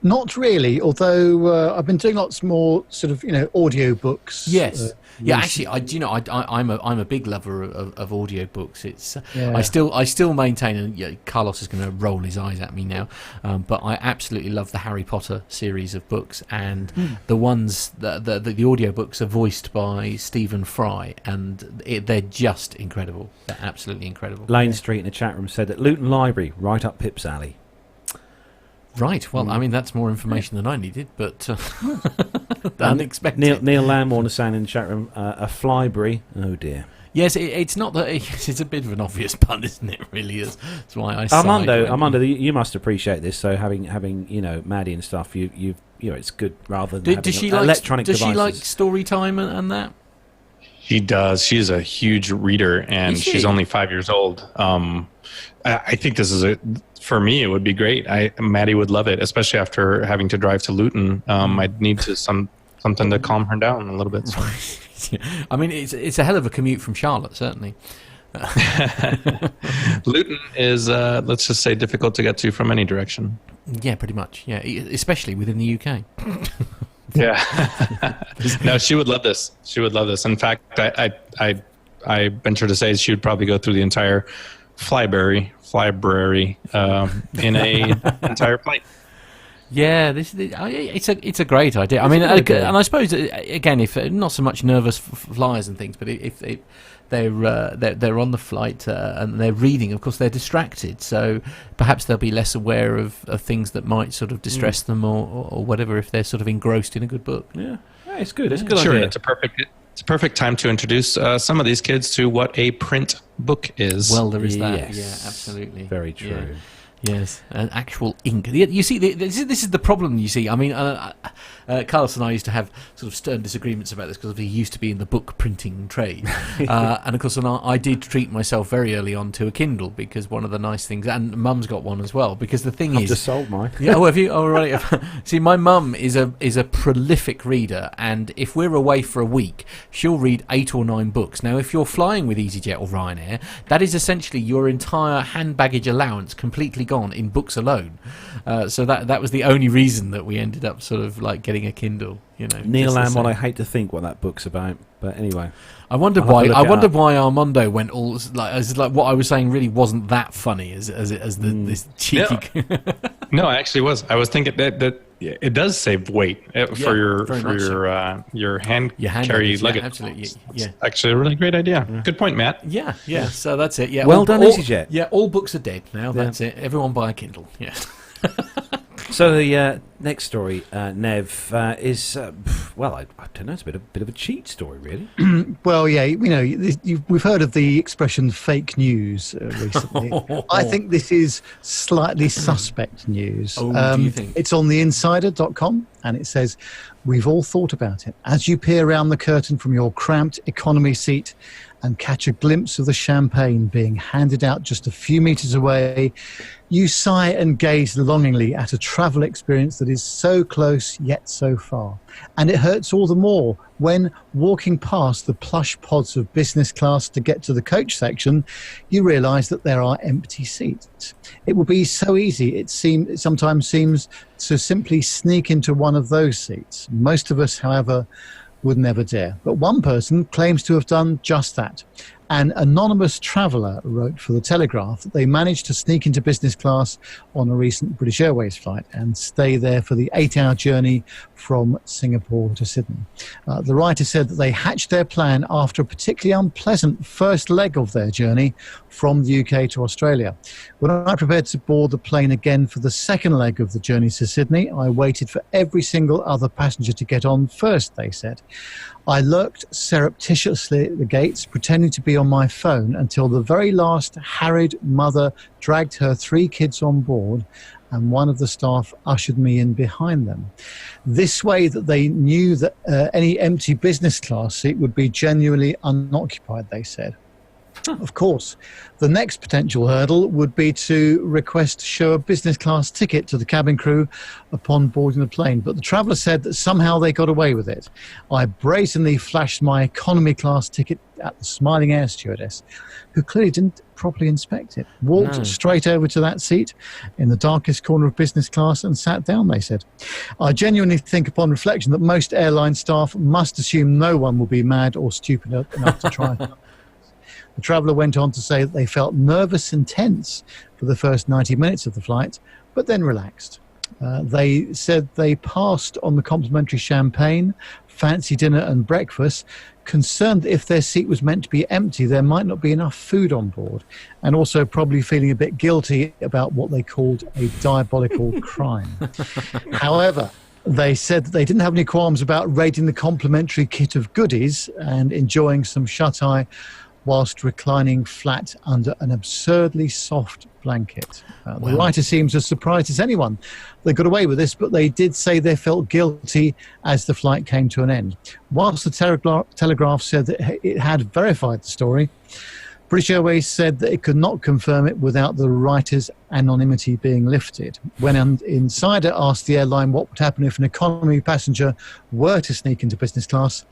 Not really, although I've been doing lots more sort of audio books. Yes. Actually, I'm a big lover of audio books. It's I still maintain, and Carlos is going to roll his eyes at me now, but I absolutely love the Harry Potter series of books, and the ones the audio books are voiced by Stephen Fry, and they're just incredible. They're absolutely incredible. Lane Street in the chat room said that Luton Library, right up Pip's alley. Right, well, I mean, that's more information than I needed, but unexpected. Neil Lamborn is saying in the chat room, a Flybury, oh dear. Yes, it's not that. It's a bit of an obvious pun, isn't it? Really is. That's why I. Armando, you must appreciate this. So having Maddie and stuff, you it's good rather than having electronic devices. Does she like story time and that? She does. She's a huge reader, and she's only 5 years old. I think this is for me, it would be great. Maddie would love it, especially after having to drive to Luton. I'd need something to calm her down a little bit. So. I mean, it's a hell of a commute from Charlotte, certainly. Luton is, let's just say, difficult to get to from any direction. Yeah, pretty much. Yeah, especially within the UK. Yeah. No, she would love this. She would love this. In fact, I venture to say she would probably go through the entire Flybury in a entire flight. Yeah, it's a great idea. I mean, and I suppose again, if not so much nervous flyers and things, but if they're on the flight and they're reading, of course they're distracted, so perhaps they'll be less aware of things that might sort of distress them or whatever if they're sort of engrossed in a good book. Yeah, it's good. It's a good idea. Sure, it's a perfect time to introduce some of these kids to what a print book is. Well, there is that. Yes. Yeah, absolutely. Very true. Yeah. Yes, an actual ink. You see, this is the problem. You see, I mean, Carlos and I used to have sort of stern disagreements about this because he used to be in the book printing trade, and of course, I did treat myself very early on to a Kindle because one of the nice things, and Mum's got one as well. Because the thing I've is, just sold mine. Yeah, oh, have you? Oh, right. See, my mum is a prolific reader, and if we're away for a week, she'll read 8 or 9 books. Now, if you're flying with EasyJet or Ryanair, that is essentially your entire hand baggage allowance completely gone in books alone. So that was the only reason that we ended up sort of like getting a Kindle. Neil Lamont, I hate to think what that book's about, but anyway. I wondered why Armando went all like what I was saying really wasn't that funny as this cheeky. No, I actually was. I was thinking that it does save weight for your hand carry luggage. Absolutely, It's actually a really great idea. Yeah. Good point, Matt. Yeah. So that's it. Yeah. Well done, EasyJet. Yeah, all books are dead now. That's it. Everyone buy a Kindle. Yeah. So the next story, Nev, is I don't know. It's a bit of a cheat story, really. Well, yeah, we've heard of the expression "fake news" recently. I think this is slightly suspect news. Oh, do you think? It's on theinsider.com, and it says, "We've all thought about it. As you peer around the curtain from your cramped economy seat and catch a glimpse of the champagne being handed out just a few meters away, you sigh and gaze longingly at a travel experience that is so close yet so far. And it hurts all the more when, walking past the plush pods of business class to get to the coach section, you realise that there are empty seats. It will be so easy, it sometimes seems, to simply sneak into one of those seats. Most of us, however, would never dare. But one person claims to have done just that. An anonymous traveller wrote for The Telegraph that they managed to sneak into business class on a recent British Airways flight and stay there for the 8-hour journey from Singapore to Sydney. The writer said that they hatched their plan after a particularly unpleasant first leg of their journey from the UK to Australia. When I prepared to board the plane again for the second leg of the journey to Sydney, I waited for every single other passenger to get on first, they said. I lurked surreptitiously at the gates, pretending to be on my phone until the very last harried mother dragged her 3 kids on board, and one of the staff ushered me in behind them. This way that they knew that any empty business class seat would be genuinely unoccupied, they said. Of course, the next potential hurdle would be to request to show a business class ticket to the cabin crew upon boarding the plane. But the traveller said that somehow they got away with it. I brazenly flashed my economy class ticket at the smiling air stewardess, who clearly didn't properly inspect it. Walked straight over to that seat in the darkest corner of business class and sat down, they said. I genuinely think upon reflection that most airline staff must assume no one will be mad or stupid enough to try. The traveller went on to say that they felt nervous and tense for the first 90 minutes of the flight, but then relaxed. They said they passed on the complimentary champagne, fancy dinner and breakfast, concerned that if their seat was meant to be empty, there might not be enough food on board, and also probably feeling a bit guilty about what they called a diabolical crime. However, they said that they didn't have any qualms about raiding the complimentary kit of goodies and enjoying some shut-eye whilst reclining flat under an absurdly soft blanket. The writer seems as surprised as anyone they got away with this, but they did say they felt guilty as the flight came to an end. Whilst the Telegraph said that it had verified the story, British Airways said that it could not confirm it without the writer's anonymity being lifted. When an insider asked the airline what would happen if an economy passenger were to sneak into business class,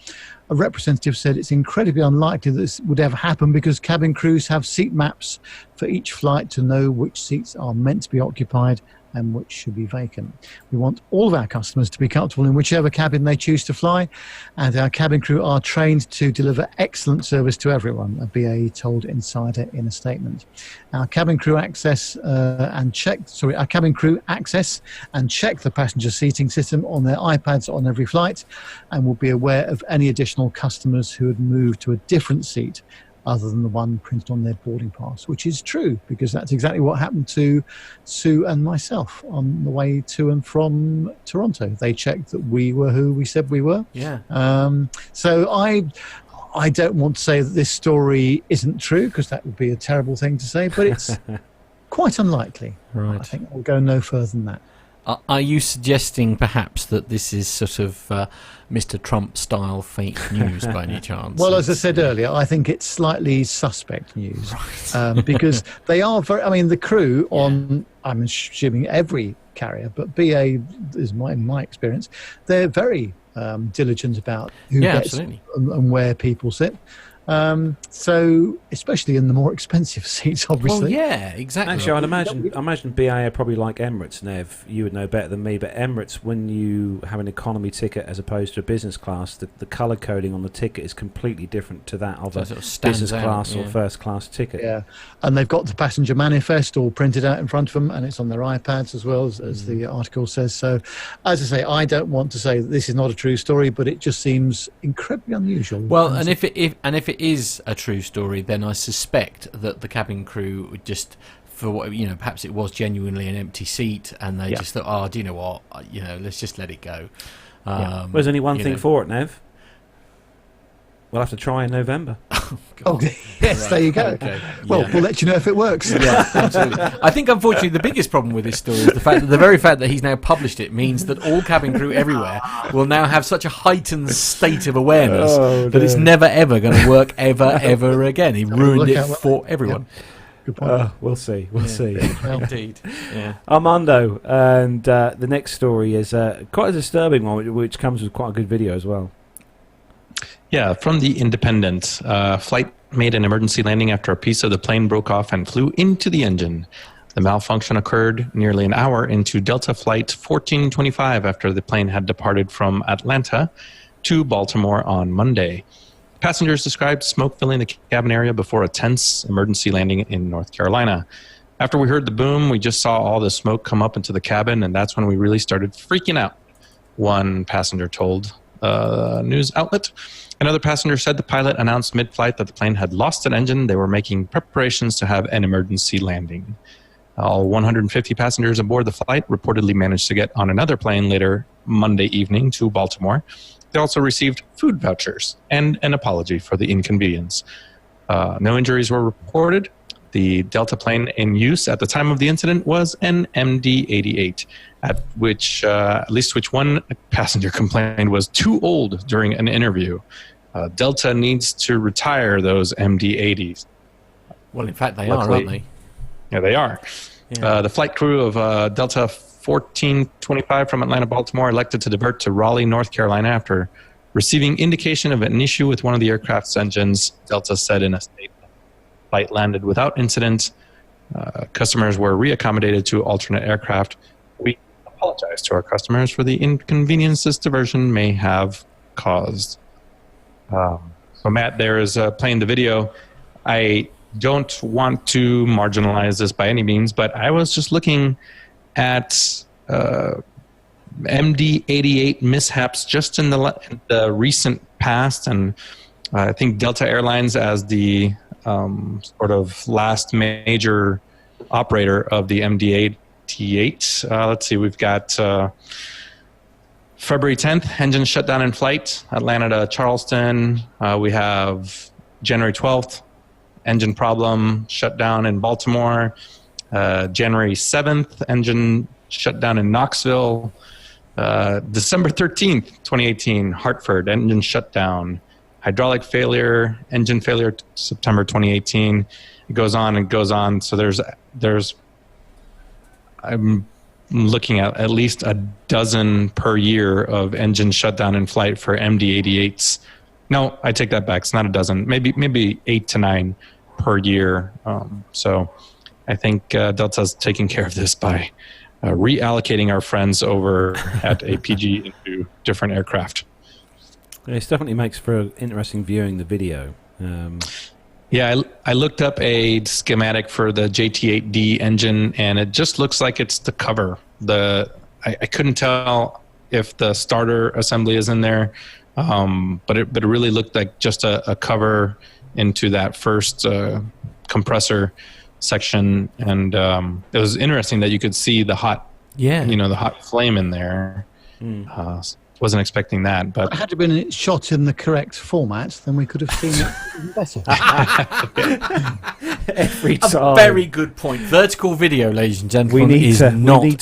a representative said it's incredibly unlikely that this would ever happen because cabin crews have seat maps for each flight to know which seats are meant to be occupied and which should be vacant. We want all of our customers to be comfortable in whichever cabin they choose to fly, and our cabin crew are trained to deliver excellent service to everyone, a BAE told Insider in a statement. Our cabin crew access and check the passenger seating system on their iPads on every flight, and will be aware of any additional customers who had moved to a different seat other than the one printed on their boarding pass, which is true, because that's exactly what happened to Sue and myself on the way to and from Toronto. They checked that we were who we said we were. Yeah. So I don't want to say that this story isn't true, because that would be a terrible thing to say, but it's quite unlikely. Right. I think we'll go no further than that. Are you suggesting perhaps that this is sort of Mr. Trump-style fake news by any chance? Well, as I said earlier, I think it's slightly suspect news because they are very. I mean, the crew on, I'm assuming every carrier, but BA is in my experience, they're very diligent about who gets and where people sit. So, especially in the more expensive seats, obviously. Well, yeah, exactly. Actually, I imagine BA are probably like Emirates, Nev. You would know better than me, but Emirates, when you have an economy ticket as opposed to a business class, the colour coding on the ticket is completely different to that of a business class or first class ticket. Yeah, and they've got the passenger manifest all printed out in front of them, and it's on their iPads as well, as the article says. So, as I say, I don't want to say that this is not a true story, but it just seems incredibly unusual. Well, and if it is a true story, then I suspect that the cabin crew would just, for what perhaps it was genuinely an empty seat, and they just thought, oh, do you know what, let's just let it go. Well, there's only one thing for it, Nev. We'll have to try in November. Oh, yes, there you go. Okay. Well, we'll let you know if it works. Yeah, absolutely. I think, unfortunately, the biggest problem with this story is the very fact that he's now published it means that all cabin crew everywhere will now have such a heightened state of awareness that it's never, ever going to work ever again. He ruined it for everyone. Yeah. Good point. We'll see. We'll see. Indeed. Yeah. Armando, and the next story is quite a disturbing one, which comes with quite a good video as well. Yeah, from the Independent. Flight made an emergency landing after a piece of the plane broke off and flew into the engine. The malfunction occurred nearly an hour into Delta Flight 1425 after the plane had departed from Atlanta to Baltimore on Monday. Passengers described smoke filling the cabin area before a tense emergency landing in North Carolina. After we heard the boom, we just saw all the smoke come up into the cabin, and that's when we really started freaking out, one passenger told a news outlet. Another passenger said the pilot announced mid-flight that the plane had lost an engine. They were making preparations to have an emergency landing. All 150 passengers aboard the flight reportedly managed to get on another plane later Monday evening to Baltimore. They also received food vouchers and an apology for the inconvenience. No injuries were reported. The Delta plane in use at the time of the incident was an MD-88, at least which one passenger complained was too old during an interview. Delta needs to retire those MD-80s. Well, in fact, they are, aren't they? Yeah, they are. Yeah. The flight crew of Delta 1425 from Atlanta, Baltimore, elected to divert to Raleigh, North Carolina after receiving indication of an issue with one of the aircraft's engines, Delta said in a statement. Flight landed without incident. Customers were reaccommodated to alternate aircraft. We apologize to our customers for the inconvenience this diversion may have caused. So Matt there is playing the video. I don't want to marginalize this by any means, but I was just looking at MD-88 mishaps just in the recent past, and I think Delta Airlines, as the sort of last major operator of the MD-88. Let's see, we've got February 10th, engine shut down in flight, Atlanta to Charleston. We have January 12th, engine problem, shut down in Baltimore. January 7th, engine shut down in Knoxville. December 13th, 2018, Hartford, engine shut down. Hydraulic failure, engine failure, September 2018. It goes on and goes on. So there's I'm looking at least a dozen per year of engine shutdown in flight for MD-88s. No, I take that back. It's not a dozen. Maybe 8 to 9 per year. So I think Delta's taking care of this by reallocating our friends over at APG into different aircraft. It definitely makes for interesting viewing the video. Yeah, I looked up a schematic for the JT8D engine, and it just looks like it's the cover. I couldn't tell if the starter assembly is in there, but it really looked like just a cover into that first compressor section, and it was interesting that you could see the hot, the hot flame in there. wasn't expecting that. But had it been shot in the correct format, then we could have seen it even better. Every time. A very good point. Vertical video, ladies and gentlemen, we need is to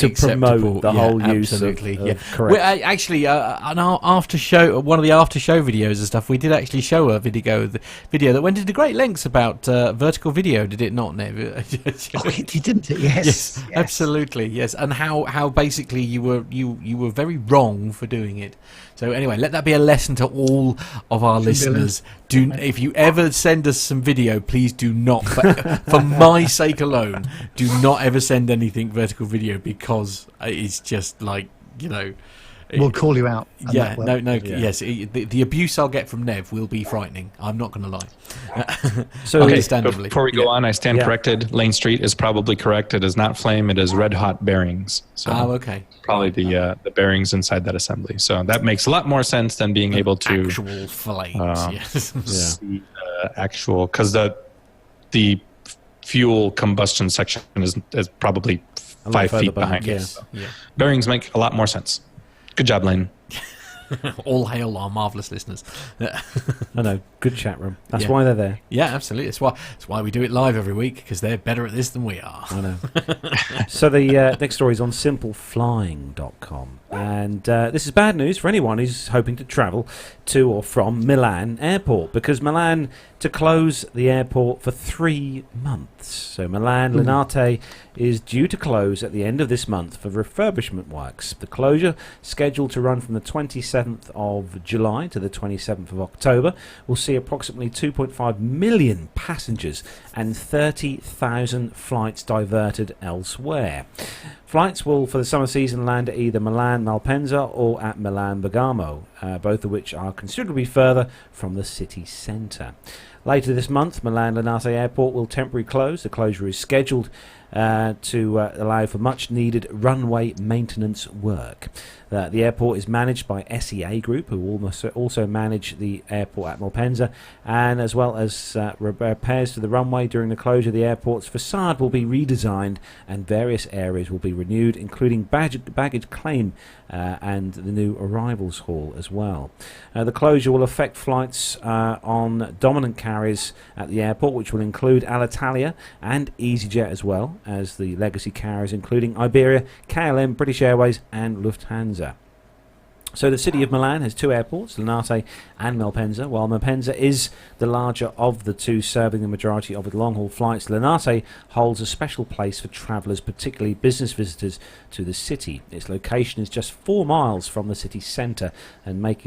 acceptable. promote the whole use absolutely. of Yeah. correct. Actually, on our after show, one of the after show videos and stuff, we did actually show a video that went into great lengths about vertical video. Did it not, Nev? It didn't it? Yes. Absolutely, yes. And how basically you were very wrong for doing it. So anyway, let that be a lesson to all of our listeners. If you ever send us some video, please do not, for my sake alone, do not ever send anything vertical video, because it's just like, we'll call you out. Yeah, yes. The abuse I'll get from Nev will be frightening. I'm not going to lie. So, understandably. Before we go on, I stand corrected. Lane Street is probably correct. It is not flame. It is red hot bearings. So okay. Probably the bearings inside that assembly. So that makes a lot more sense than being able to actual flames. Yes. See actual, because the fuel combustion section is probably 5 feet behind. Yes. So bearings make a lot more sense. Good job, Lane. All hail our marvellous listeners. I know. Good chat room. That's why they're there. Yeah, absolutely. That's why we do it live every week, because they're better at this than we are. I know. So the next story is on simpleflying.com. And this is bad news for anyone who's hoping to travel to or from Milan Airport, because Milan to close the airport for 3 months. So Milan Linate is due to close at the end of this month for refurbishment works. The closure, scheduled to run from the 27th of July to the 27th of October, will see approximately 2.5 million passengers and 30,000 flights diverted elsewhere. Flights will, for the summer season, land at either Milan Malpensa or at Milan Bergamo, both of which are considerably further from the city centre. Later this month, Milan Linate Airport will temporarily close. The closure is scheduled to allow for much-needed runway maintenance work. The airport is managed by SEA Group, who also manage the airport at Malpensa, and as well as repairs to the runway during the closure, the airport's facade will be redesigned and various areas will be renewed, including baggage claim and the new arrivals hall as well. The closure will affect flights on dominant carriers at the airport, which will include Alitalia and EasyJet, as well as the legacy carriers including Iberia, KLM, British Airways and Lufthansa. So the city of Milan has 2 airports, Linate and Malpensa. While Malpensa is the larger of the 2, serving the majority of its long-haul flights, Linate holds a special place for travellers, particularly business visitors to the city. Its location is just 4 miles from the city centre, and makes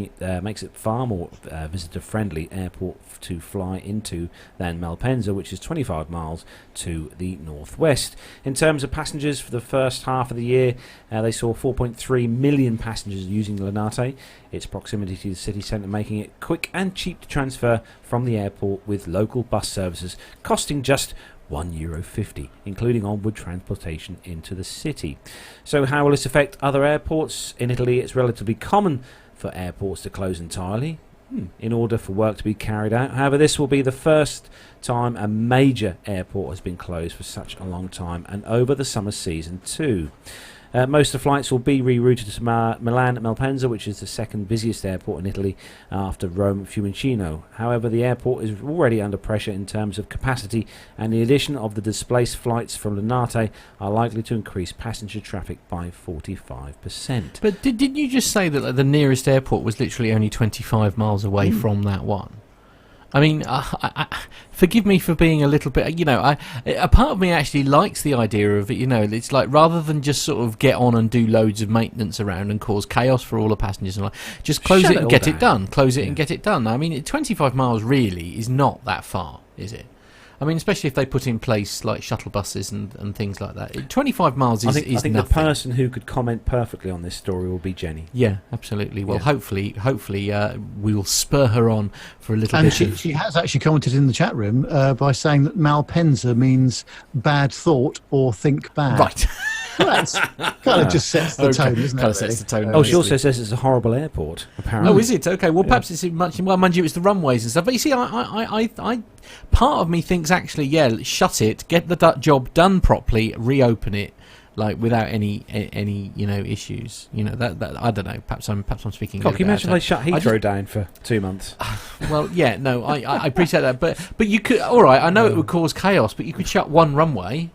it far more visitor-friendly airport to fly into than Malpensa, which is 25 miles to the northwest. In terms of passengers, for the first half of the year, they saw 4.3 million passengers using Linate. Its proximity to the city centre making it quick and cheap to transfer from the airport, with local bus services costing just €1.50, including onward transportation into the city. So how will this affect other airports? In Italy, it's relatively common for airports to close entirely in order for work to be carried out. However, this will be the first time a major airport has been closed for such a long time, and over the summer season too. Most of the flights will be rerouted to Milan Malpensa, which is the second busiest airport in Italy after Rome Fiumicino. However, the airport is already under pressure in terms of capacity, and the addition of the displaced flights from Linate are likely to increase passenger traffic by 45%. But didn't you just say that the nearest airport was literally only 25 miles away from that one? I mean, forgive me for being a little bit, a part of me actually likes the idea of it, it's like, rather than just sort of get on and do loads of maintenance around and cause chaos for all the passengers and all, just close it and get it done. Close it and get it done. I mean, 25 miles really is not that far, is it? I mean, especially if they put in place like shuttle buses and things like that. 25 miles is nothing. I think the person who could comment perfectly on this story will be Jenny. Yeah, absolutely. Well, hopefully, we'll spur her on for a little bit. And she has actually commented in the chat room by saying that Malpensa means bad thought or think bad. Right. That's kind of just sets the tone, isn't it? Kind of sets the tone. Oh, she also says it's a horrible airport, apparently. Oh, is it? Okay, well, perhaps it's much... Well, mind you, it's the runways and stuff. But you see, I part of me thinks, actually, shut it, get the job done properly, reopen it, like without any issues. That I don't know. Perhaps I'm speaking. Can you imagine they shut Heathrow down for 2 months? Well, yeah, no, I appreciate that, but you could. All right, I know it would cause chaos, but you could shut one runway.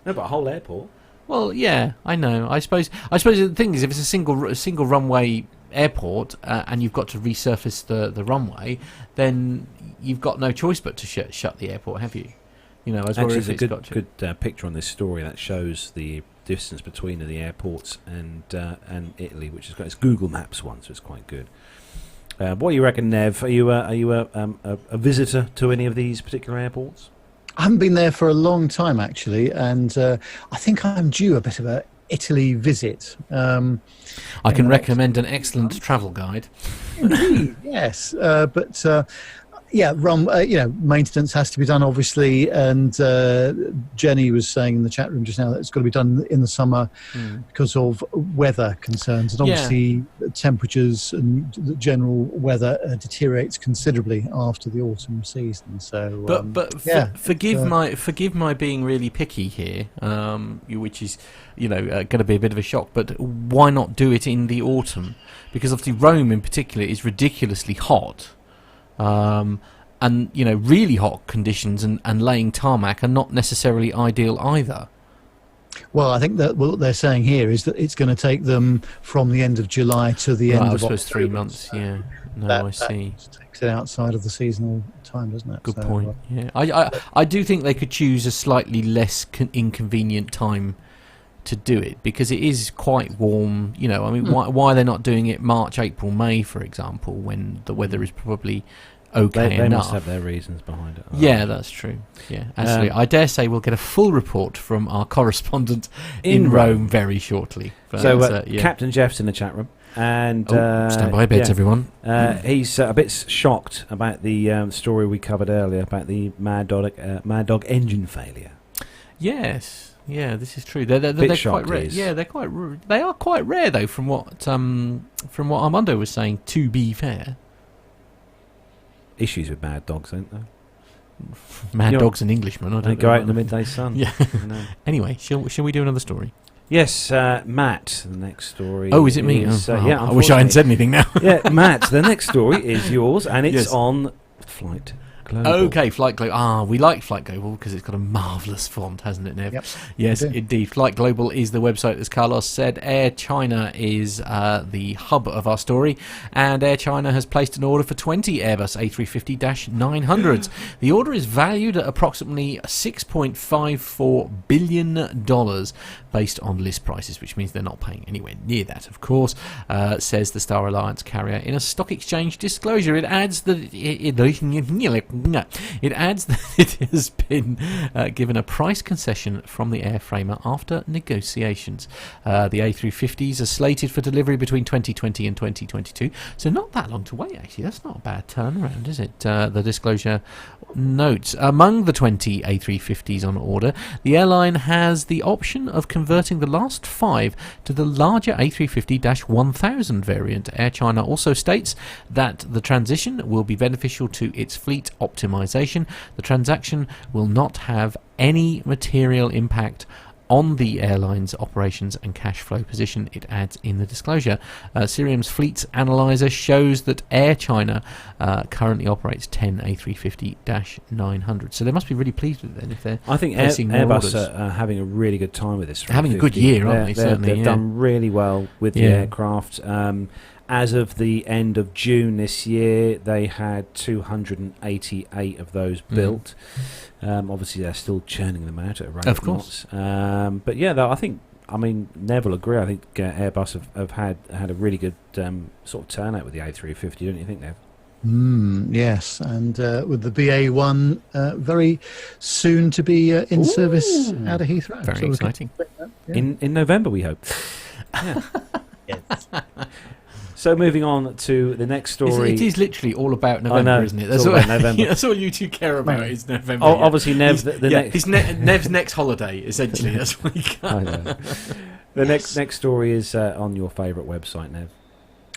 No, but a whole airport. Well, yeah, I know. I suppose the thing is, if it's a single runway airport and you've got to resurface the runway, then you've got no choice but to shut the airport, have you? As well. Actually, As there's a good picture on this story that shows the distance between the airports and Italy, which is great. It's Google Maps one, so it's quite good. What do you reckon, Nev? Are you a visitor to any of these particular airports? I haven't been there for a long time, actually, and I think I'm due a bit of a Italy visit. I can recommend an excellent travel guide. Indeed, yes, but maintenance has to be done, obviously, and Jenny was saying in the chat room just now that it's got to be done in the summer because of weather concerns, and obviously temperatures and the general weather deteriorates considerably after the autumn season. So, forgive my being really picky here, which is going to be a bit of a shock. But why not do it in the autumn? Because obviously Rome in particular is ridiculously hot. And really hot conditions and laying tarmac are not necessarily ideal either. Well, I think that what they're saying here is that it's going to take them from the end of July to the end of October. 3 months, yeah. No, I see. That takes it outside of the seasonal time, doesn't it? Good point, yeah. I do think they could choose a slightly less inconvenient time to do it, because it is quite warm. Why are they not doing it March, April, May, for example, when the weather is probably okay they enough? Must have their reasons behind it. Yeah, that's true. Yeah, actually, I dare say we'll get a full report from our correspondent in Rome very shortly. But, Captain Jeff's in the chat room, and stand by beds, everyone. He's a bit shocked about the story we covered earlier about the Mad Dog engine failure. Yes. Yeah, this is true. They're quite rare. Yeah, they are quite rare though. From what Armando was saying, to be fair. Issues with mad dogs, ain't there? Mad dogs and Englishmen. They go out in the midday sun. Yeah. Anyway, shall we do another story? Yes, Matt. The next story. Oh, is it me? Yeah. I wish I hadn't said anything now. Yeah, Matt. The next story is yours, and it's on Flight Global. Okay, Flight Global. We like Flight Global because it's got a marvellous font, hasn't it, Nev? Yep, yes, indeed. Flight Global is the website, as Carlos said. Air China is the hub of our story, and Air China has placed an order for 20 Airbus A350-900s. The order is valued at approximately $6.54 billion based on list prices, which means they're not paying anywhere near that, of course, says the Star Alliance carrier. In a stock exchange disclosure, it adds that it has been given a price concession from the airframer after negotiations. The A350s are slated for delivery between 2020 and 2022, so not that long to wait, actually. That's not a bad turnaround, is it? The disclosure notes. Among the 20 A350s on order, the airline has the option of converting the last 5 to the larger A350-1000 variant. Air China also states that the transition will be beneficial to its fleet optimization. The transaction will not have any material impact on the airline's operations and cash flow position, it adds in the disclosure. Cirium's fleets analyzer shows that Air China currently operates 10 A350-900. So they must be really pleased with it then if they're I think Airbus are having a really good time with this. Having a good year, aren't they? Certainly, they've done really well with the aircraft. As of the end of June this year, they had 288 of those built. Obviously, they're still churning them out at a rate of knots. But yeah, I mean, Nev will agree. I think Airbus have had a really good sort of turnout with the A350, don't you think, Nev? Yes, and with the BA1 very soon to be in service out of Heathrow. Very exciting. In November, we hope. Yeah. Yes. So moving on to the next story. It is literally all about November, isn't it? That's all about November. That's all you two care about is November. Oh, obviously, Nev. Nev's next holiday, essentially. That's what he got. The next story is on your favourite website, Nev.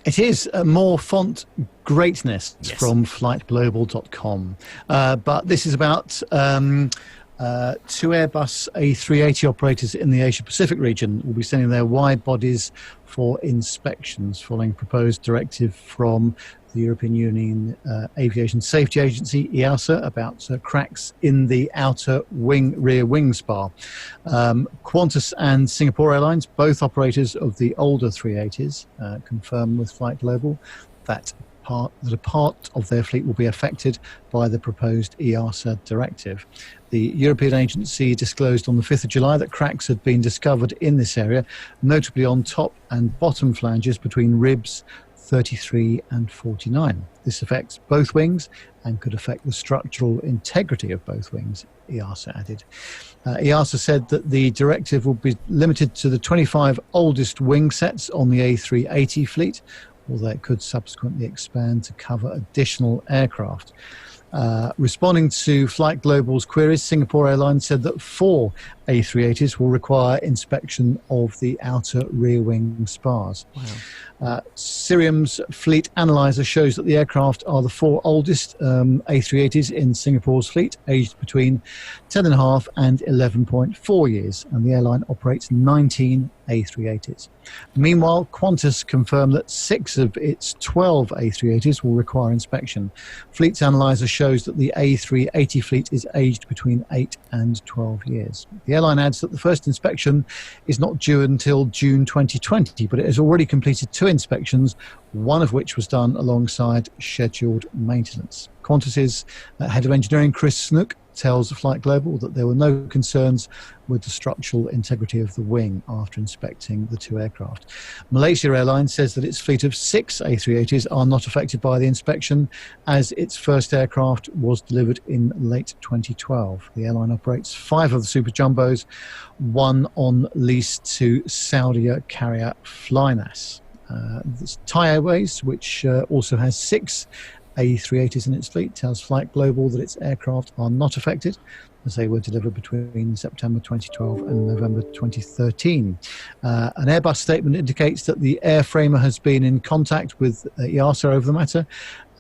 It is more font greatness from flightglobal.com. But this is about Two Airbus A380 operators in the Asia-Pacific region will be sending their wide bodies for inspections following proposed directive from the European Union Aviation Safety Agency, EASA, about cracks in the outer rear wing spar. Qantas and Singapore Airlines, both operators of the older 380s, confirmed with Flight Global that a part of their fleet will be affected by the proposed EASA directive. The European agency disclosed on the 5th of July that cracks had been discovered in this area, notably on top and bottom flanges between ribs 33 and 49. This affects both wings and could affect the structural integrity of both wings, EASA added. EASA said that the directive will be limited to the 25 oldest wing sets on the A380 fleet, although it could subsequently expand to cover additional aircraft. Responding to Flight Global's queries, Singapore Airlines said that 4 A380s will require inspection of the outer rear wing spars. Wow. Cirium's fleet analyzer shows that the aircraft are the 4 oldest A380s in Singapore's fleet, aged between 10.5 and 11.4 years, and the airline operates 19 A380s. Meanwhile, Qantas confirmed that 6 of its 12 A380s will require inspection. Fleet's analyzer shows that the A380 fleet is aged between 8 and 12 years. The airline adds that the first inspection is not due until June 2020, but it has already completed 2 inspections, one of which was done alongside scheduled maintenance. Qantas's head of engineering, Chris Snook, tells Flight Global that there were no concerns with the structural integrity of the wing after inspecting the 2 aircraft. Malaysia Airlines says that its fleet of 6 A380s are not affected by the inspection, as its first aircraft was delivered in late 2012. The airline operates 5 of the Super Jumbos, one on lease to Saudi carrier Flynas. Thai Airways, which also has 6 A380s in its fleet, tells Flight Global that its aircraft are not affected, as they were delivered between September 2012 and November 2013. An Airbus statement indicates that the airframer has been in contact with EASA over the matter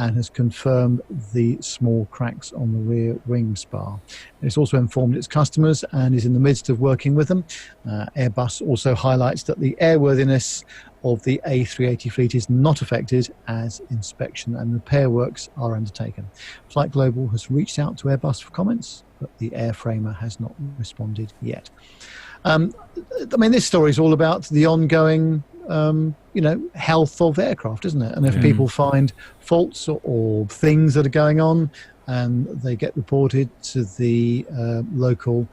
and has confirmed the small cracks on the rear wing spar. It's also informed its customers and is in the midst of working with them. Airbus also highlights that the airworthiness of the A380 fleet is not affected as inspection and repair works are undertaken. Flight Global has reached out to Airbus for comments, but the airframer has not responded yet. This story is all about the ongoing health of aircraft, isn't it? And if people find faults or things that are going on and they get reported to the local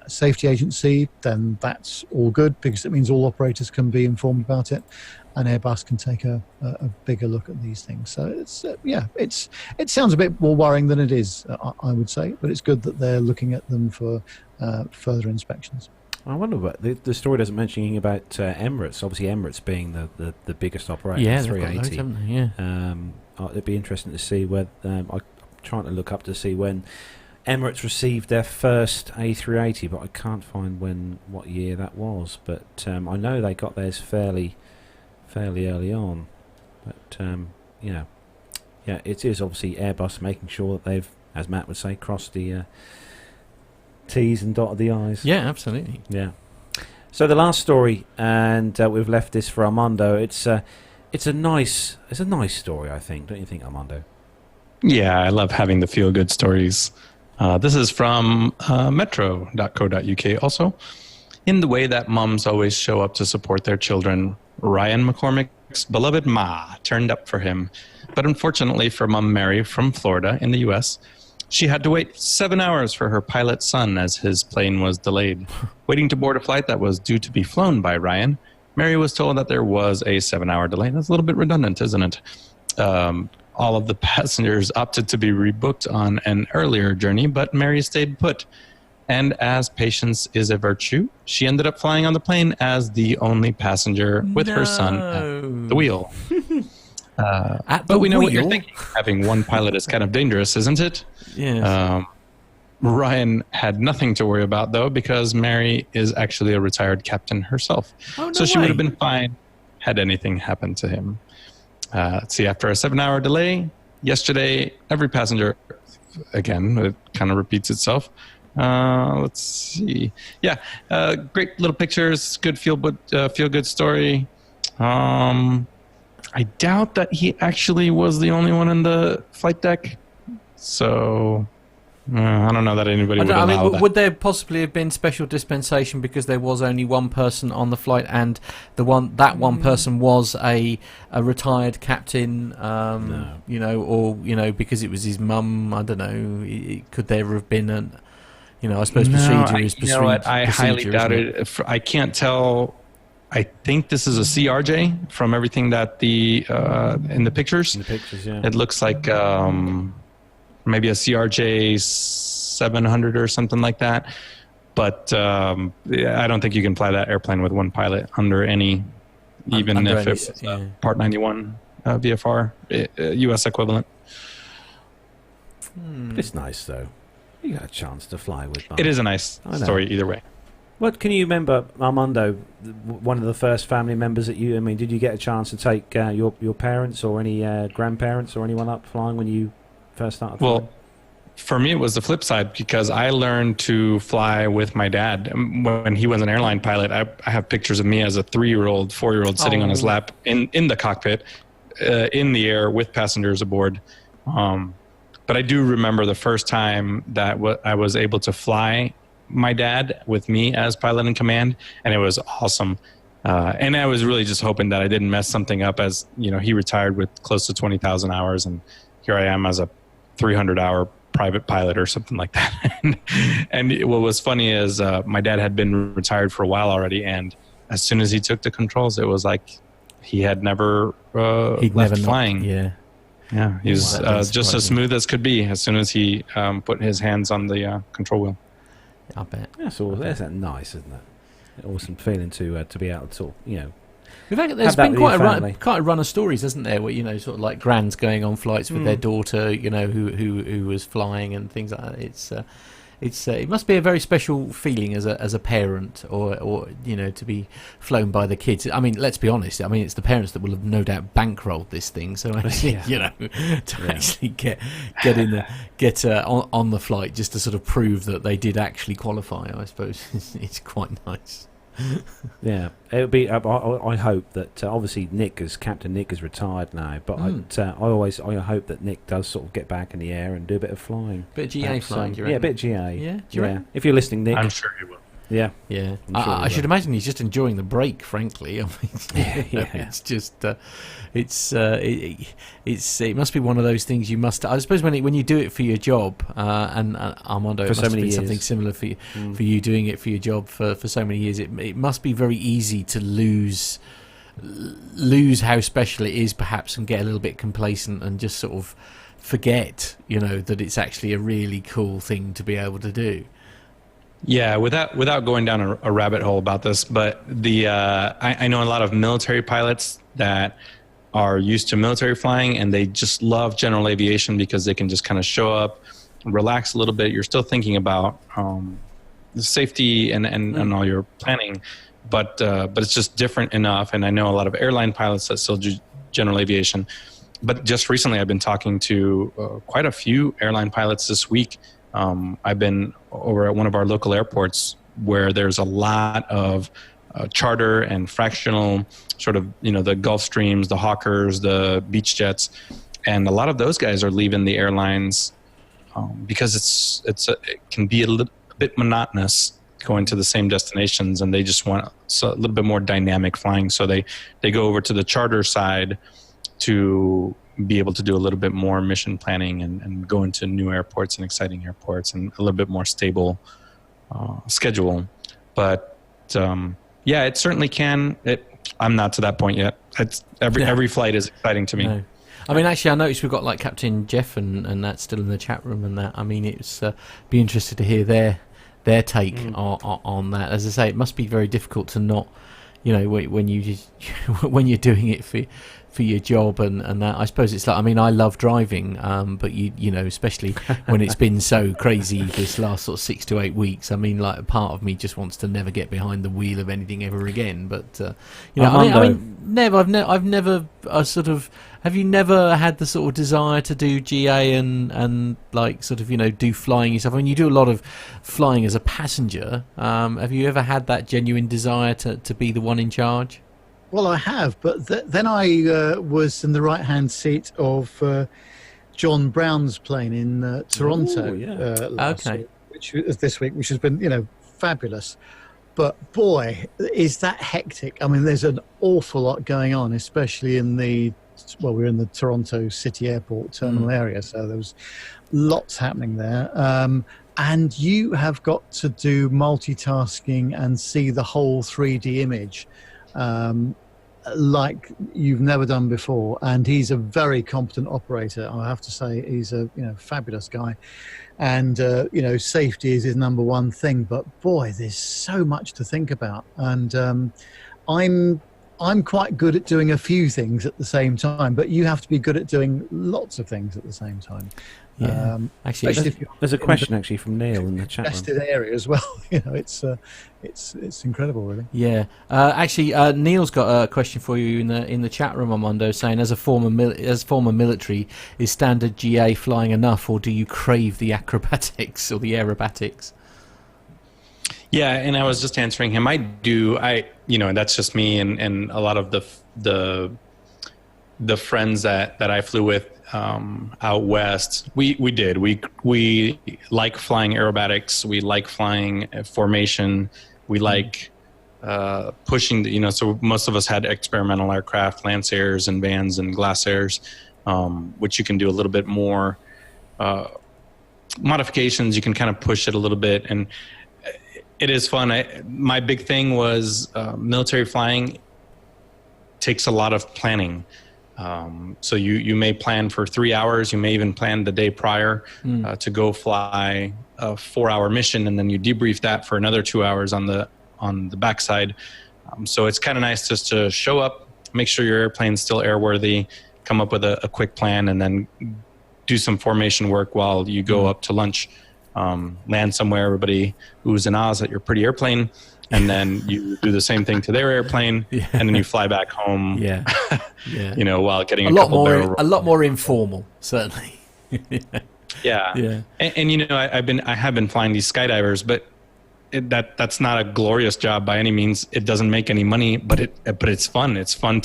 safety agency, then that's all good, because it means all operators can be informed about it and Airbus can take a bigger look at these things. So it sounds a bit more worrying than it is, I would say, but it's good that they're looking at them for further inspections. I wonder what the story doesn't mention anything about Emirates. Obviously, Emirates being the biggest operator, yeah, 380. Loads, haven't they? Yeah. It'd be interesting to see whether I'm trying to look up to see when Emirates received their first A380, but I can't find what year that was. But I know they got theirs fairly early on. But it is obviously Airbus making sure that they've, as Matt would say, crossed the T's and dotted the I's. Yeah, absolutely. Yeah. So the last story, and we've left this for Armando. It's a nice story, I think. Don't you think, Armando? Yeah, I love having the feel-good stories. This is from metro.co.uk also. In the way that mums always show up to support their children, Ryan McCormick's beloved Ma turned up for him. But unfortunately for Mum Mary from Florida in the U.S., she had to wait 7 hours for her pilot son as his plane was delayed. Waiting to board a flight that was due to be flown by Ryan, Mary was told that there was a 7-hour delay. That's a little bit redundant, isn't it? All of the passengers opted to be rebooked on an earlier journey, but Mary stayed put. And as patience is a virtue, she ended up flying on the plane as the only passenger with her son at the wheel. But we know what you're thinking. Having one pilot is kind of dangerous, isn't it? Yes. Ryan had nothing to worry about, though, because Mary is actually a retired captain herself. Oh, no so she way. would have been fine had anything happened to him. Let's see, after a 7-hour delay, yesterday, every passenger, again, it kind of repeats itself, Let's see. Yeah, great little pictures. Good feel good story. I doubt that he actually was the only one in the flight deck. So I don't know that anybody would allow that. Would there possibly have been special dispensation because there was only one person on the flight, and one person was a retired captain? No. You know, or because it was his mum. I don't know. Could there have been an? I suppose procedure is procedure. You know what? I highly doubt it. I can't tell. I think this is a CRJ from everything that in the pictures. In the pictures, yeah. It looks like maybe a CRJ 700 or something like that. But I don't think you can fly that airplane with one pilot under any, even if it was Part 91 VFR, US equivalent. It's nice, though. You got a chance to fly with Mum. It is a nice story either way. What can you remember, Armando, one of the first family members that did you get a chance to take your parents or any grandparents or anyone up flying when you first started flying? Well, for me, it was the flip side because I learned to fly with my dad. When he was an airline pilot, I have pictures of me as a 3-year-old, 4-year-old sitting on his lap in the cockpit, in the air with passengers aboard. But I do remember the first time that I was able to fly my dad with me as pilot in command, and it was awesome. And I was really just hoping that I didn't mess something up, as he retired with close to 20,000 hours, and here I am as a 300-hour private pilot or something like that. And what was funny is my dad had been retired for a while already, and as soon as he took the controls, it was like he had never left flying. Yeah, he was just as smooth as could be as soon as he put his hands on the control wheel. I bet. That's nice, isn't it? Awesome feeling to be able to sort of, In fact, there's been quite a run of stories, hasn't there, where sort of like grands going on flights with their daughter, who was flying and things like that. It must be a very special feeling as a parent, or to be flown by the kids. I mean, let's be honest. I mean, it's the parents that will have no doubt bankrolled this thing. So actually, actually get on the flight just to sort of prove that they did actually qualify. I suppose it's quite nice. Yeah, it would be. I hope that obviously Captain Nick is retired now, but I hope that Nick does sort of get back in the air and do a bit of flying, bit of GA flying. Do you reckon? Yeah, a bit of GA. Yeah, do you reckon? If you're listening, Nick, I'm sure he will. Yeah, yeah. I should imagine he's just enjoying the break. Frankly, I mean, it's just it must be one of those things you must. I suppose when you do it for your job, and Armando, it must be something similar for you, for you doing it for your job for so many years. It must be very easy to lose how special it is, perhaps, and get a little bit complacent and just sort of forget, that it's actually a really cool thing to be able to do. Yeah, without going down a rabbit hole about this, but I know a lot of military pilots that are used to military flying, and they just love general aviation because they can just kind of show up, relax a little bit. You're still thinking about the safety and all your planning, but it's just different enough. And I know a lot of airline pilots that still do general aviation. But just recently, I've been talking to quite a few airline pilots this week. I've been over at one of our local airports where there's a lot of charter and fractional sort of, the Gulfstreams, the Hawkers, the Beach Jets. And a lot of those guys are leaving the airlines because it can be a bit monotonous going to the same destinations, and they just want a little bit more dynamic flying. So they go over to the charter side to be able to do a little bit more mission planning and go into new airports and exciting airports and a little bit more stable schedule. But it certainly can. I'm not to that point yet. Every flight is exciting to me. No. I mean, actually, I noticed we've got like Captain Jeff and that's still in the chat room and that. I mean, it's be interested to hear their take on that. As I say, it must be very difficult to not, when you're doing it for your job and that. I suppose it's like, I mean, I love driving, but you know, especially when it's been so crazy this last sort of 6 to 8 weeks. I mean, like, a part of me just wants to never get behind the wheel of anything ever again. But you know, I mean, I've never sort of. Have you never had the sort of desire to do GA and like sort of, you know, do flying yourself? I mean, you do a lot of flying as a passenger. Have you ever had that genuine desire to be the one in charge? Well, I have, but then I was in the right-hand seat of John Brown's plane in Toronto last week, which was this week, which has been, you know, fabulous. But boy, is that hectic. I mean, there's an awful lot going on, especially in we're in the Toronto City Airport terminal area, so there was lots happening there. And you have got to do multitasking and see the whole 3D image. Like you've never done before, and he's a very competent operator. I have to say, he's a fabulous guy, and safety is his number one thing. But boy, there's so much to think about, and I'm quite good at doing a few things at the same time, but you have to be good at doing lots of things at the same time. Yeah, actually, there's a question actually from Neil in the chat room. Tested area as well. You know, it's incredible, really. Yeah, actually, Neil's got a question for you in the chat room, Armando, saying, as former military, is standard GA flying enough, or do you crave the acrobatics or the aerobatics? Yeah, and I was just answering him. And that's just me and a lot of the friends that I flew with out west. We like flying aerobatics. We like flying formation. We like pushing. So most of us had experimental aircraft, Lancers and Vans and Glassairs, which you can do a little bit more modifications. You can kind of push it a little bit, and it is fun. My big thing was military flying takes a lot of planning. So you may plan for 3 hours. You may even plan the day prior to go fly a 4-hour mission, and then you debrief that for another 2 hours on the backside. So it's kind of nice just to show up, make sure your airplane's still airworthy, come up with a quick plan, and then do some formation work while you go up to lunch. Land somewhere, everybody oohs and ahs at your pretty airplane, and then you do the same thing to their airplane, and then you fly back home. Yeah. While getting a lot more informal, certainly. Yeah. And I have been flying these skydivers, but that's not a glorious job by any means. It doesn't make any money, but it's fun. It's fun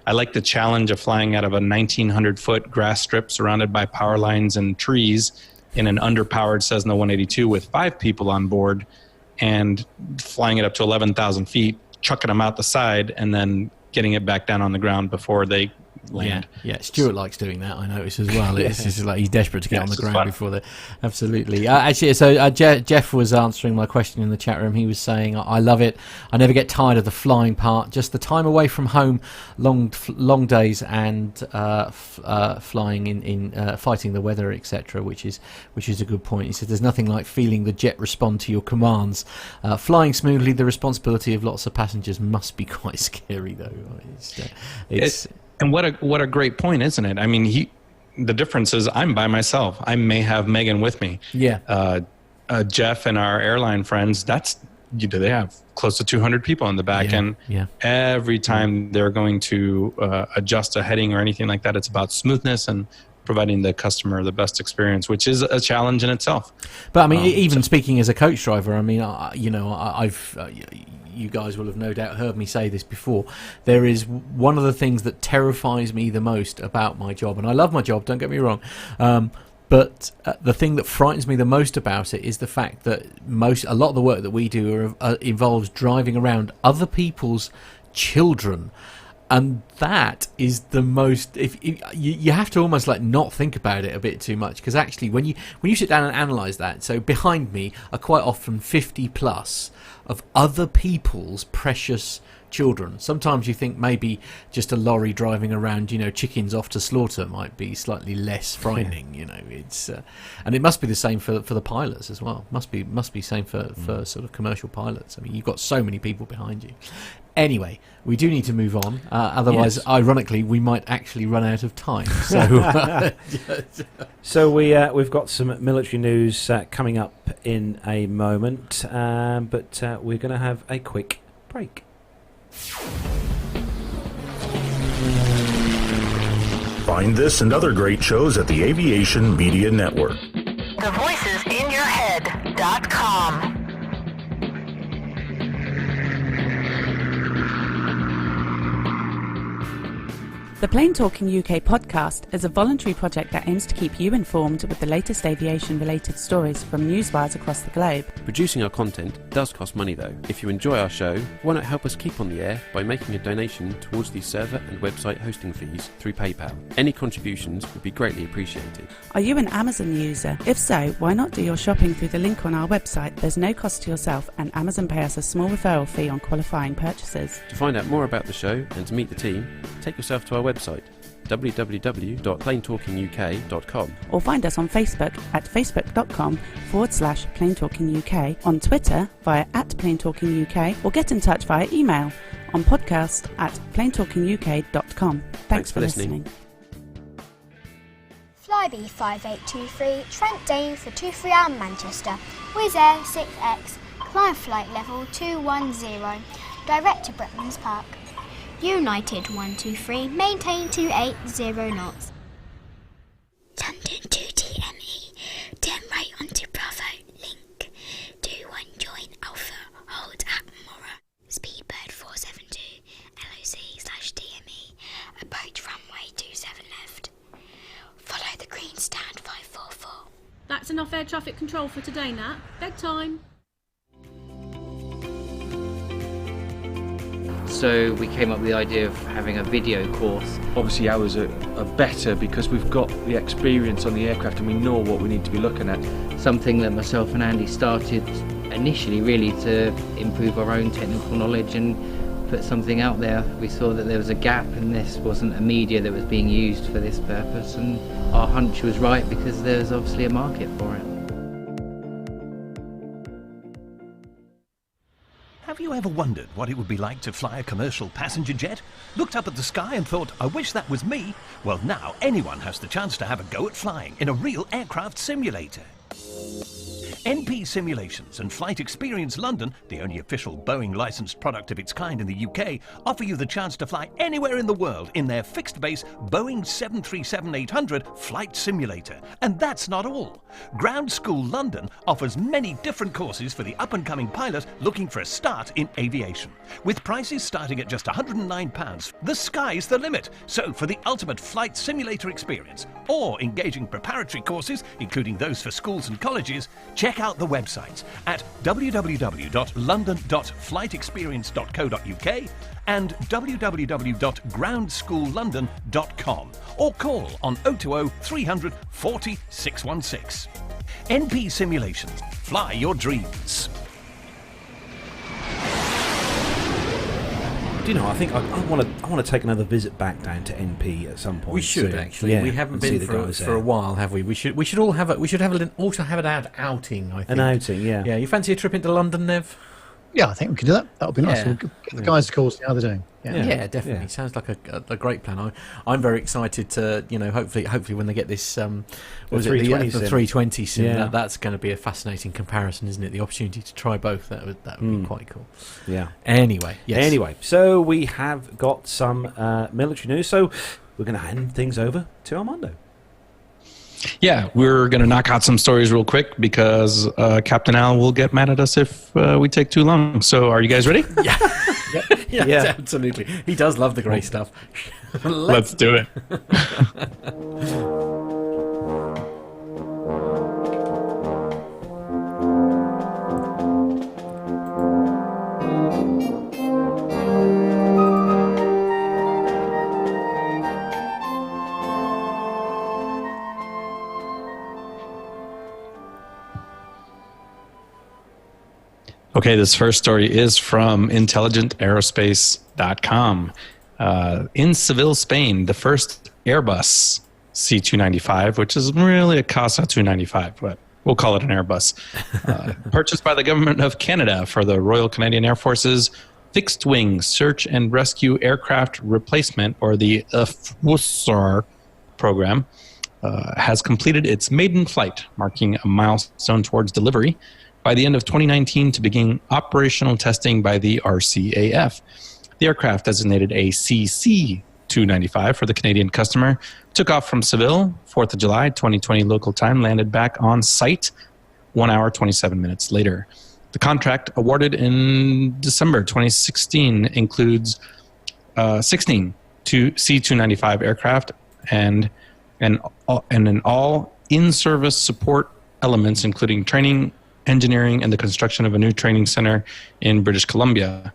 I like the challenge of flying out of a 1,900-foot grass strip surrounded by power lines and trees in an underpowered Cessna 182 with 5 people on board, and flying it up to 11,000 feet, chucking them out the side, and then getting it back down on the ground before they land. Yeah. Stuart likes doing that, I notice as well. It's just like he's desperate to get on the ground before they. Absolutely. Actually, so Jeff was answering my question in the chat room. He was saying, "I love it. I never get tired of the flying part. Just the time away from home, long days, and flying in fighting the weather, etc." Which is a good point. He said, "There's nothing like feeling the jet respond to your commands. Flying smoothly, the responsibility of lots of passengers must be quite scary, though." And what a great point, isn't it? I mean, the difference is I'm by myself. I may have Megan with me. Yeah. Jeff and our airline friends, they have close to 200 people in the back, and every time they're going to adjust a heading or anything like that, it's about smoothness and providing the customer the best experience, which is a challenge in itself. But I mean, speaking as a coach driver, I mean, you guys will have no doubt heard me say this before. There is one of the things that terrifies me the most about my job, and I love my job, don't get me wrong, but the thing that frightens me the most about it is the fact that a lot of the work that we do involves driving around other people's children. And that is the most. If you have to almost like not think about it a bit too much, because actually when you sit down and analyse that, so behind me are quite often 50 plus of other people's precious children. Sometimes you think maybe just a lorry driving around, chickens off to slaughter might be slightly less frightening. It's and it must be the same for the pilots as well. Must be same for sort of commercial pilots. I mean, you've got so many people behind you. Anyway, we do need to move on. Otherwise, ironically, we might actually run out of time. So, so we've got some military news coming up in a moment, but we're going to have a quick break. Find this and other great shows at the Aviation Media Network. thevoicesinyourhead.com. The Plane Talking UK podcast is a voluntary project that aims to keep you informed with the latest aviation-related stories from newswires across the globe. Producing our content does cost money though. If you enjoy our show, why not help us keep on the air by making a donation towards the server and website hosting fees through PayPal. Any contributions would be greatly appreciated. Are you an Amazon user? If so, why not do your shopping through the link on our website? There's no cost to yourself, and Amazon pay us a small referral fee on qualifying purchases. To find out more about the show and to meet the team, take yourself to our website www.planetalkinguk.com, or find us on Facebook at facebook.com/planetalkinguk, on Twitter via @planetalkinguk, or get in touch via email on podcast@planetalkinguk.com. Thanks for listening. Flybe 5823, Trent Dane for 23-hour Manchester, Wizz Air 6X, climb flight level 210, direct to Bretlands Park. United 123, maintain 280 knots. London 2TME, turn right onto Bravo, link, 21 join Alpha, hold at Mora, Speedbird 472, LOC/DME, approach runway 27 left, follow the green stand 544. That's enough air traffic control for today, Nat. Bedtime. So we came up with the idea of having a video course. Obviously ours are better because we've got the experience on the aircraft and we know what we need to be looking at. Something that myself and Andy started initially really to improve our own technical knowledge and put something out there. We saw that there was a gap and this wasn't a media that was being used for this purpose, and our hunch was right because there's obviously a market for it. Have you ever wondered what it would be like to fly a commercial passenger jet? Looked up at the sky and thought, I wish that was me? Well, now anyone has the chance to have a go at flying in a real aircraft simulator. NP Simulations and Flight Experience London, the only official Boeing licensed product of its kind in the UK, offer you the chance to fly anywhere in the world in their fixed-base Boeing 737-800 flight simulator. And that's not all. Ground School London offers many different courses for the up-and-coming pilot looking for a start in aviation. With prices starting at just £109, the sky's the limit. So for the ultimate flight simulator experience, or engaging preparatory courses, including those for schools and colleges, check out the websites at www.london.flightexperience.co.uk and www.groundsschoollondon.com, or call on 020 300 40 616. NP Simulations. Fly your dreams. Do you know, I think I want to take another visit back down to NP at some point. We should soon. actually. Yeah, we haven't been for a while, have we? We should also have an outing. I think an outing. Yeah. Yeah. You fancy a trip into London, Nev? Yeah, I think we could do that. That would be nice. Yeah. We'll get the guys a call the other day. Yeah, definitely. Yeah. Sounds like a great plan. I'm very excited to, hopefully when they get this, the 320 sim, that's going to be a fascinating comparison, isn't it? The opportunity to try both, that would be quite cool. Yeah. Anyway, so we have got some military news. So we're going to hand things over to Armando. Yeah, we're going to knock out some stories real quick because Captain Al will get mad at us if we take too long. So are you guys ready? Yeah, absolutely. He does love the grey stuff. Let's do it. Okay, this first story is from intelligentaerospace.com. In Seville, Spain, the first Airbus C-295, which is really a Casa 295, but we'll call it an Airbus, purchased by the government of Canada for the Royal Canadian Air Force's fixed-wing search and rescue aircraft replacement, or the FWSR program, has completed its maiden flight, marking a milestone towards delivery by the end of 2019 to begin operational testing by the RCAF. The aircraft, designated a CC-295 for the Canadian customer, took off from Seville, 4th of July, 2020 local time, landed back on site 1 hour, 27 minutes later. The contract, awarded in December 2016, includes 16 C-295 aircraft and an all in-service support elements, including training, engineering, and the construction of a new training center in British Columbia.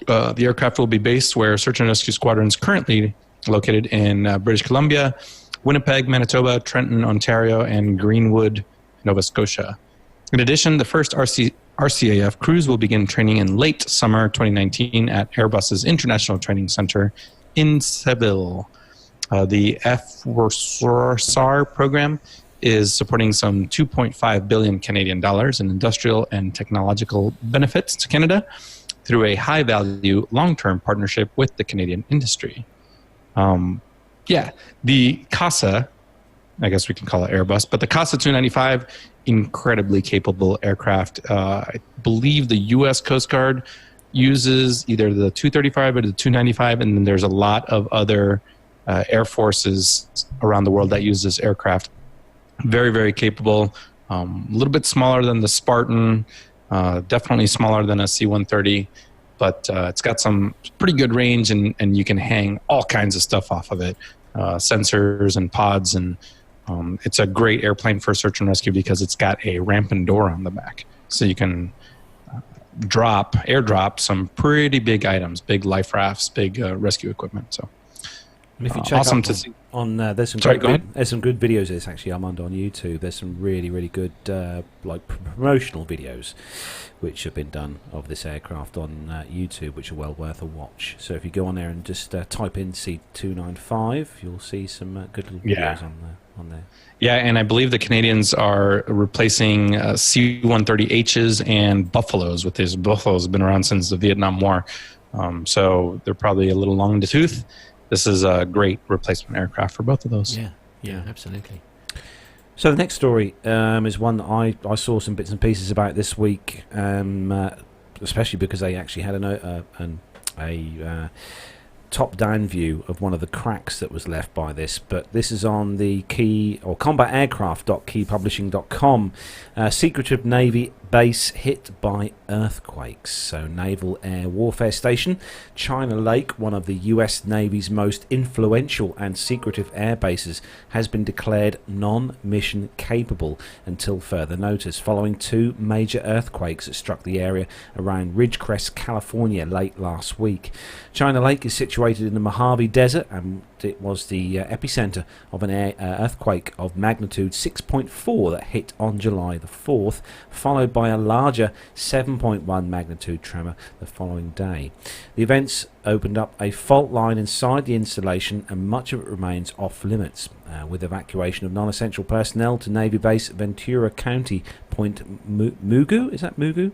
The aircraft will be based where Search and Rescue Squadron is currently located in British Columbia, Winnipeg, Manitoba, Trenton, Ontario, and Greenwood, Nova Scotia. In addition, the first RCAF crews will begin training in late summer 2019 at Airbus's International Training Center in Seville. The FWSR program is supporting some 2.5 billion Canadian dollars in industrial and technological benefits to Canada through a high-value, long-term partnership with the Canadian industry. The CASA, I guess we can call it Airbus, but the CASA 295, incredibly capable aircraft. I believe the U.S. Coast Guard uses either the 235 or the 295, and then there's a lot of other air forces around the world that use this aircraft. Very, very capable. A little bit smaller than the Spartan, definitely smaller than a C-130, but it's got some pretty good range, and you can hang all kinds of stuff off of it, sensors and pods, and it's a great airplane for search and rescue because it's got a ramp and door on the back, so you can airdrop some pretty big items, big life rafts, big rescue equipment. So. And if you check awesome up to see. There's some there's some good videos of this, actually, Armando, on YouTube. There's some really, really good promotional videos which have been done of this aircraft on YouTube, which are well worth a watch. So if you go on there and just type in C-295, you'll see some good little videos on there. Yeah, and I believe the Canadians are replacing C-130Hs and Buffaloes with these. Buffaloes have been around since the Vietnam War, so they're probably a little long in the tooth. This is a great replacement aircraft for both of those. Yeah, absolutely. So the next story is one that I saw some bits and pieces about this week, especially because they actually had a top-down view of one of the cracks that was left by this. But this is on the combataircraft.keypublishing.com. Secretive Navy base hit by earthquakes. So Naval Air Warfare Station, China Lake, one of the US Navy's most influential and secretive air bases, has been declared non-mission capable until further notice, following two major earthquakes that struck the area around Ridgecrest, California late last week. China Lake is situated in the Mojave Desert, and it was the epicenter of an earthquake of magnitude 6.4 that hit on July the 4th, followed by a larger 7.1 magnitude tremor the following day. The events opened up a fault line inside the installation, and much of it remains off limits, with evacuation of non-essential personnel to Navy Base Ventura County, Point Mugu. Is that Mugu?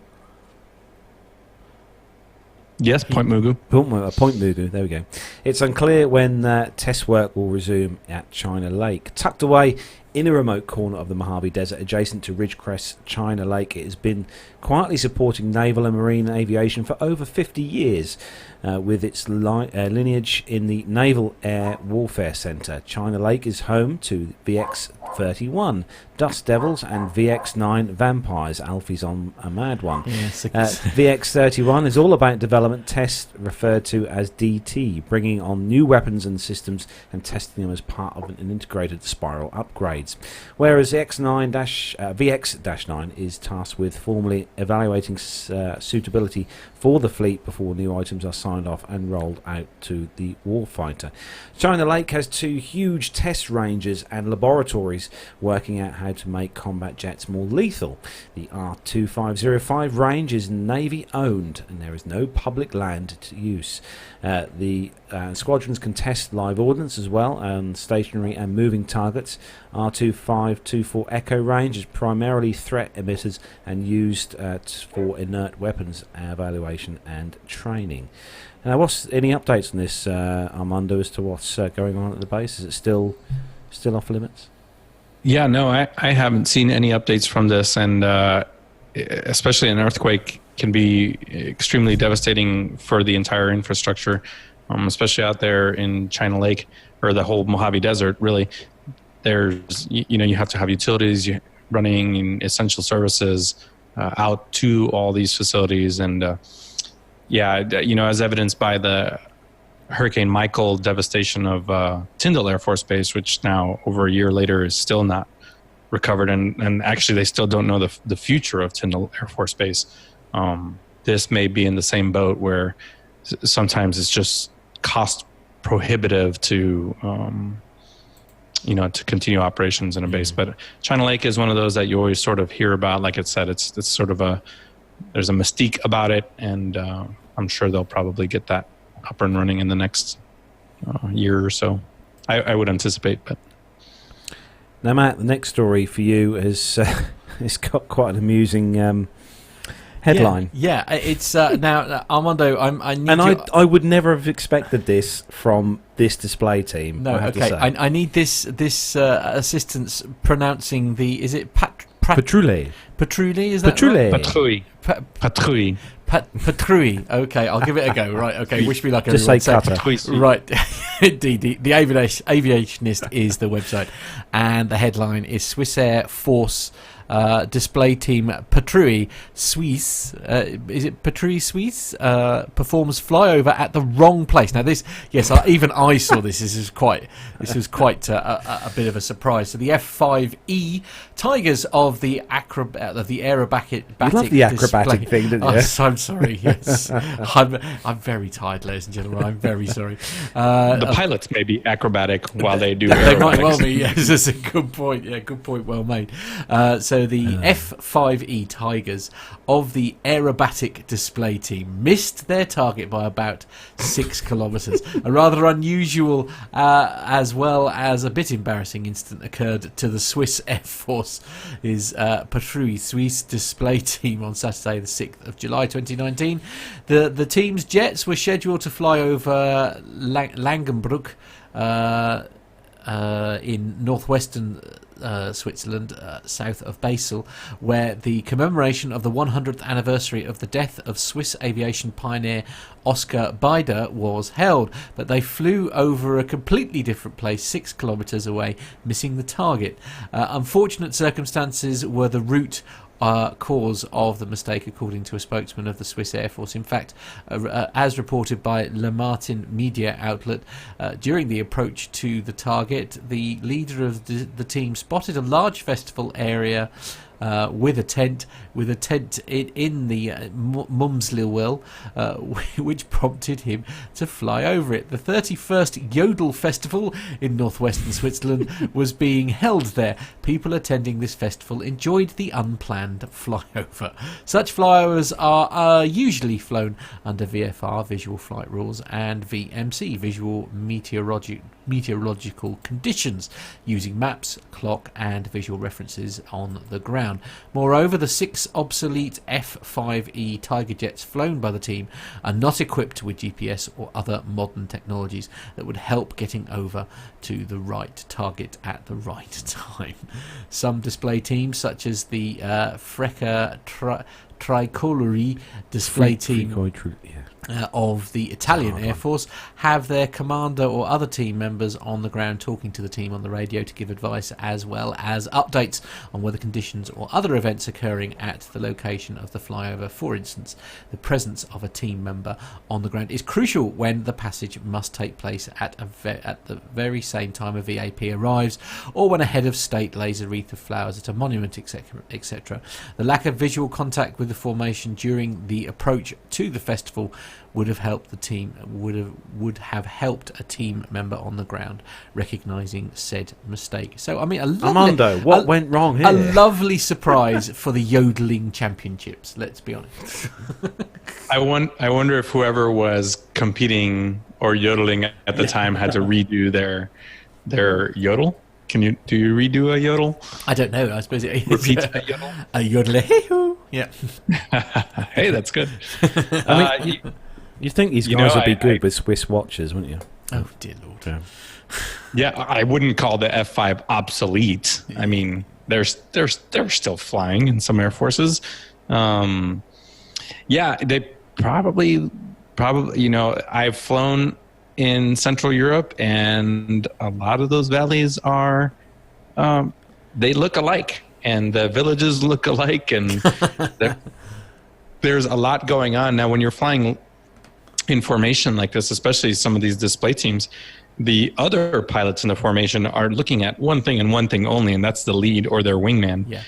Yes, Point Mugu. Point Mugu, there we go. It's unclear when test work will resume at China Lake. Tucked away in a remote corner of the Mojave Desert adjacent to Ridgecrest, China Lake, it has been quietly supporting naval and marine aviation for over 50 years, with its lineage in the Naval Air Warfare Center. China Lake is home to VX-31 Dust Devils and VX-9 Vampires. Alfie's on a mad one. VX-31 is all about development test, referred to as DT, bringing on new weapons and systems and testing them as part of an integrated spiral upgrades. Whereas VX-9 is tasked with formally evaluating suitability for the fleet before new items are signed off and rolled out to the warfighter. China Lake has 2 huge test ranges and laboratories working out how to make combat jets more lethal. The R2505 range is Navy owned and there is no public land to use. The squadrons can test live ordnance as well, and stationary and moving targets. R2524 Echo range is primarily threat emitters and used for inert weapons evaluation and training. Now, what's any updates on this, Armando, as to what's going on at the base? Is it still off limits? Yeah, no, I haven't seen any updates from this, and especially an earthquake can be extremely devastating for the entire infrastructure, especially out there in China Lake or the whole Mojave Desert. Really, there's you have to have utilities running essential services out to all these facilities, and as evidenced by the Hurricane Michael devastation of Tyndall Air Force Base, which now over a year later is still not recovered, and actually they still don't know the future of Tyndall Air Force Base. This may be in the same boat where sometimes it's just cost prohibitive to to continue operations in a base. But China Lake is one of those that you always sort of hear about. Like I said, it's sort of there's a mystique about it, and I'm sure they'll probably get that up and running in the next year or so. I would anticipate. But now, Matt, the next story for you is it's got quite an amusing headline. Yeah, it's now Armando. I would never have expected this from this display team. No, okay. I need this assistance pronouncing the. Is it Patrouille? Patrouille, is that Patrouille? Right? Patrouille. Patrouille. Okay, I'll give it a go. Right. Okay. Wish me luck. Just everyone. say cutter. Right. Indeed. The Aviationist is the website, and the headline is Swissair Force. Display team Patrouille Suisse, is it Patrouille Suisse, performs flyover at the wrong place. Now even I saw this. This was quite a bit of a surprise. So the F5E Tigers of the aerobatic. You love the acrobatic thing, didn't you? I'm sorry. Yes, I'm very tired, ladies and gentlemen. I'm very sorry. The pilots may be acrobatic while they do. They might well be. Yes, that's a good point. Yeah, good point. Well made. So the F5E Tigers of the aerobatic display team missed their target by about 6 kilometres. A rather unusual, as well as a bit embarrassing incident occurred to the Swiss Air Force's Patrouille Suisse display team on Saturday, the 6th of July 2019. The team's jets were scheduled to fly over Langenbruck in northwestern Switzerland, south of Basel, where the commemoration of the 100th anniversary of the death of Swiss aviation pioneer Oscar Bieder was held, but they flew over a completely different place 6 kilometres away, missing the target. Unfortunate circumstances were the route cause of the mistake, according to a spokesman of the Swiss Air Force. In fact, as reported by Le Martin media outlet, during the approach to the target, the leader of the team spotted a large festival area with a tent in the Mumslilwil, which prompted him to fly over it. The 31st Yodel Festival in northwestern Switzerland was being held there. People attending this festival enjoyed the unplanned flyover. Such flyovers are usually flown under VFR, Visual Flight Rules, and VMC, Visual Meteorological Conditions, using maps, clock, and visual references on the ground. Moreover, the 6 obsolete F5E Tiger jets flown by the team are not equipped with GPS or other modern technologies that would help getting over to the right target at the right time. Some display teams, such as the Freca Tricolori display team. of the Italian Air Force have their commander or other team members on the ground talking to the team on the radio to give advice, as well as updates on weather conditions or other events occurring at the location of the flyover. For instance, the presence of a team member on the ground is crucial when the passage must take place at the very same time a VAP arrives, or when a head of state lays a wreath of flowers at a monument, etc. The lack of visual contact with the formation during the approach to the festival would have helped a team member on the ground recognising said mistake. So I mean, Armando, what went wrong here? A lovely surprise for the yodeling championships. Let's be honest. I wonder if whoever was competing or yodeling at the time had to redo their yodel. Do you redo a yodel? I don't know. I suppose it repeat a yodel. A yodel. Yeah. Hey, that's good. I mean, you think these guys would be good with Swiss watches, wouldn't you? Oh dear Lord. Yeah, I wouldn't call the F5 obsolete. I mean, they're still flying in some air forces. Yeah, they probably. I've flown in Central Europe, and a lot of those valleys are, they look alike, and the villages look alike, and there's a lot going on. Now, when you're flying in formation like this, especially some of these display teams, the other pilots in the formation are looking at one thing and one thing only, and that's the lead or their wingman. Yeah.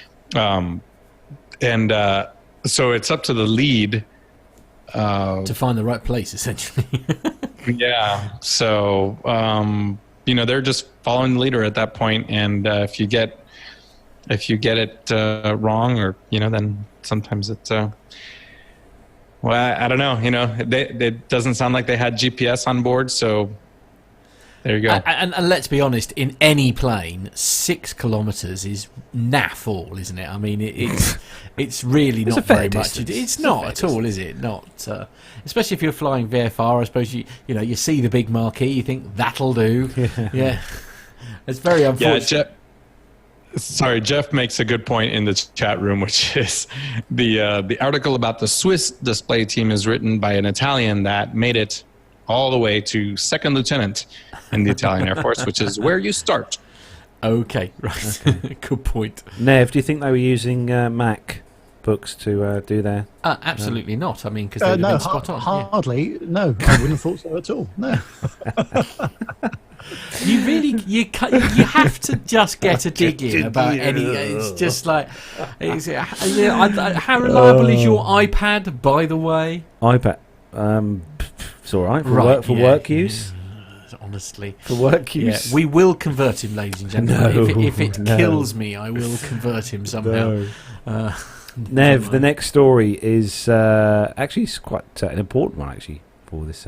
So it's up to the lead to find the right place, essentially. Yeah. So, they're just following the leader at that point, and if you get it wrong, or then sometimes it's well, I don't know. It doesn't sound like they had GPS on board, so there you go. And let's be honest, in any plane, 6 kilometres is naff all, isn't it? I mean, it's really not very much. It's not at all, is it? Not, especially if you're flying VFR. I suppose you see the big marquee, you think that'll do. Yeah, it's very unfortunate. Yeah, Jeff makes a good point in the chat room, which is the article about the Swiss display team is written by an Italian that made it all the way to second lieutenant in the Italian Air Force, which is where you start. Okay, right. Good point. Nev, do you think they were using Mac books to do their... absolutely not. I mean, because they'd have been spot on. Hardly. Yeah. No, I wouldn't have thought so at all. No. You have to just get a dig in about any. It's just like, how reliable is your iPad, by the way? iPad, it's all right for work use. Honestly, for work use, we will convert him, ladies and gentlemen. If it kills me, I will convert him somehow. Nev, the next story is actually it's quite an important one actually.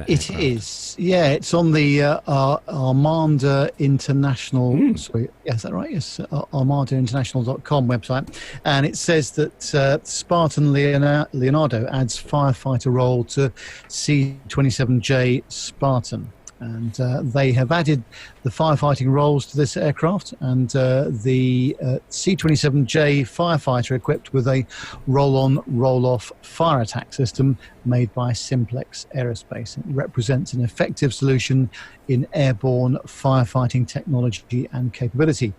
It is, yeah. It's on the Armando International. Sorry, is that right? Yes, ArmandoInternational.com website, and it says that Spartan Leonardo adds firefighter role to C-27J Spartan. And they have added the firefighting roles to this aircraft, and the C-27J firefighter equipped with a roll-on, roll-off fire attack system made by Simplex Aerospace. It represents an effective solution in airborne firefighting technology and capability.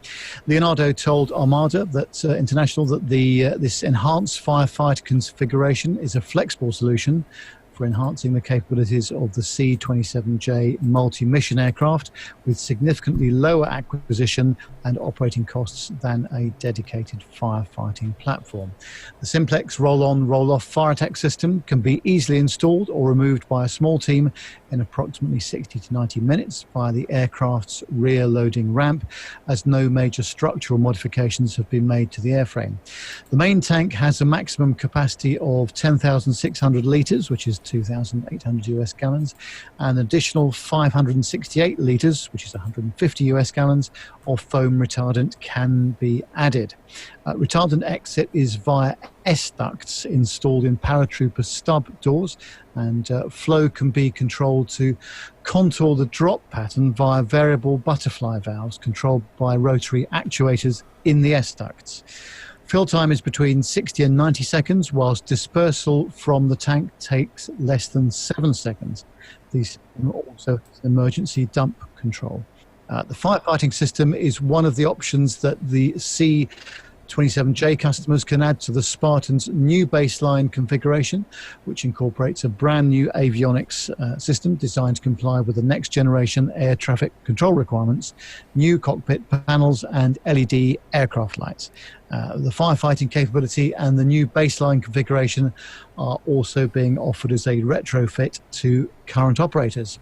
Leonardo told Armada that International that this enhanced firefighter configuration is a flexible solution for enhancing the capabilities of the C-27J multi-mission aircraft with significantly lower acquisition and operating costs than a dedicated firefighting platform. The Simplex roll-on, roll-off fire attack system can be easily installed or removed by a small team in approximately 60 to 90 minutes via the aircraft's rear loading ramp, as no major structural modifications have been made to the airframe. The main tank has a maximum capacity of 10,600 litres, which is 2,800 US gallons, and an additional 568 litres, which is 150 US gallons, of foam retardant can be added. Retardant exit is via S-ducts installed in paratrooper stub doors, and flow can be controlled to contour the drop pattern via variable butterfly valves controlled by rotary actuators in the S-ducts. Fill time is between 60 and 90 seconds, whilst dispersal from the tank takes less than 7 seconds. These also emergency dump control. The firefighting system is one of the options that the C-27J customers can add to the Spartan's new baseline configuration, which incorporates a brand new avionics system designed to comply with the next generation air traffic control requirements, new cockpit panels and LED aircraft lights. The firefighting capability and the new baseline configuration are also being offered as a retrofit to current operators.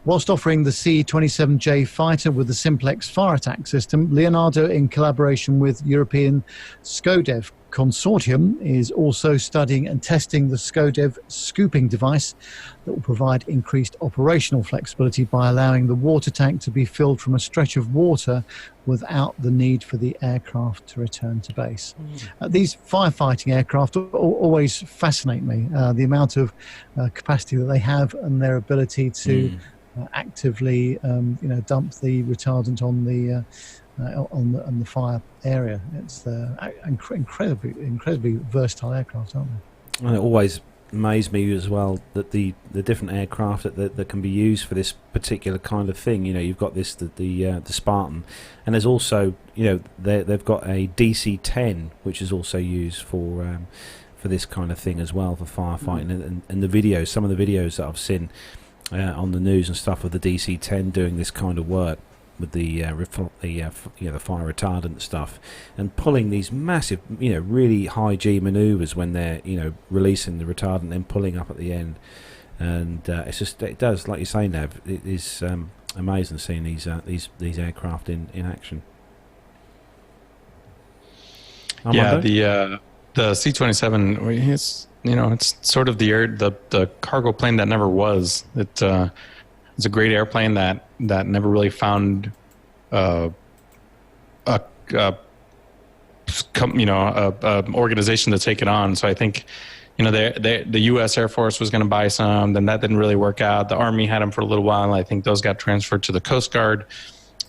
Whilst offering the C-27J fighter with the Simplex fire attack system, Leonardo, in collaboration with European SCODEV Consortium, is also studying and testing the SCODEV scooping device that will provide increased operational flexibility by allowing the water tank to be filled from a stretch of water without the need for the aircraft to return to base. These firefighting aircraft always fascinate me, the amount of capacity that they have and their ability to actively dump the retardant on the fire area. It's incredibly versatile aircraft, aren't they? And it always amazed me as well that the different aircraft that can be used for this particular kind of thing. You've got the Spartan, and there's also they've got a DC-10 which is also used for this kind of thing as well, for firefighting. And the videos, some of the videos that I've seen on the news and stuff of the DC-10 doing this kind of work with the fire retardant stuff, and pulling these massive, really high G manoeuvres when they're releasing the retardant, then pulling up at the end, and it does, like you say, Nev, it is amazing seeing these aircraft in action. Armando? Yeah, the C-27, it's sort of the cargo plane that never was. It's a great airplane that never really found a organization to take it on. So I think the U.S. Air Force was going to buy some, then that didn't really work out. The Army had them for a little while. I think those got transferred to the Coast Guard.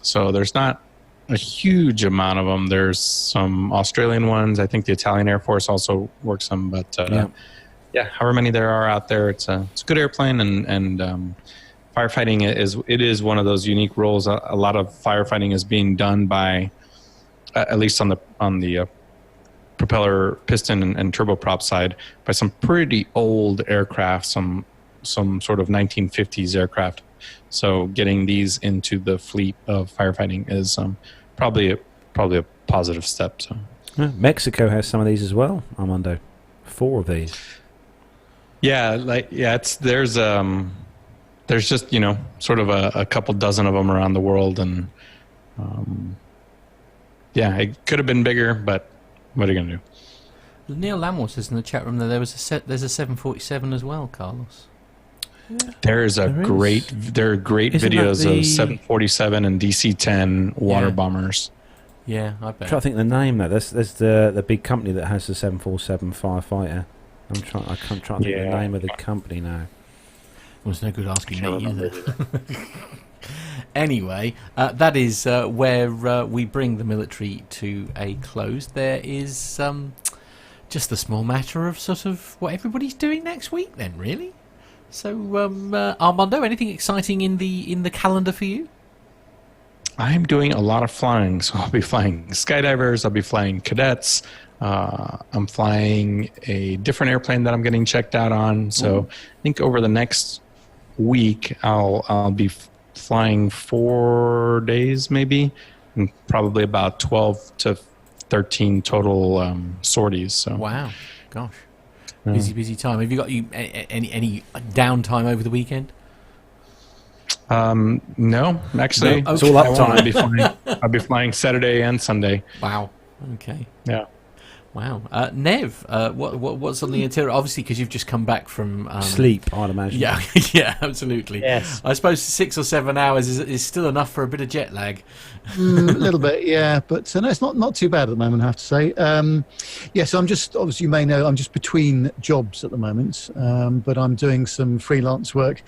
So there's not a huge amount of them. There's some Australian ones. I think the Italian Air Force also works some. But however many there are out there, it's a good airplane, and firefighting is one of those unique roles. A lot of firefighting is being done by, at least on the propeller, piston, and turboprop side, by some pretty old aircraft, some sort of 1950s aircraft. So getting these into the fleet of firefighting is probably a positive step. So Mexico has some of these as well, Armando. 4 of these. There's just sort of a couple dozen of them around the world, and it could have been bigger, but what are you gonna do? Neil Lamore says in the chat room that there's a 747 as well, Carlos. There are great videos of 747 and DC-10 water bombers. Yeah, I bet. I'm trying to think the name though. There's the big company that has the 747 firefighter. I can't try to think the name of the company now. Well, it's no good asking me either. Anyway, that is where we bring the military to a close. There is just the small matter of sort of what everybody's doing next week then, really. So, Armando, anything exciting in the calendar for you? I'm doing a lot of flying, so I'll be flying skydivers, I'll be flying cadets, I'm flying a different airplane that I'm getting checked out on. So I think over the next week I'll be flying 4 days maybe, and probably about 12 to 13 total sorties. So wow, gosh. Busy time. Have you got any downtime over the weekend? No, actually, no? Okay. It's all up time. I'll be flying Saturday and Sunday. Wow. Okay. Yeah. Wow. Nev, what's on the interior? Obviously, because you've just come back from sleep, I'd imagine. Yeah, yeah, absolutely. Yes. I suppose 6 or 7 hours is still enough for a bit of jet lag. A little bit, yeah, but no, it's not too bad at the moment, I have to say. So I'm just, obviously you may know, I'm just between jobs at the moment, but I'm doing some freelance work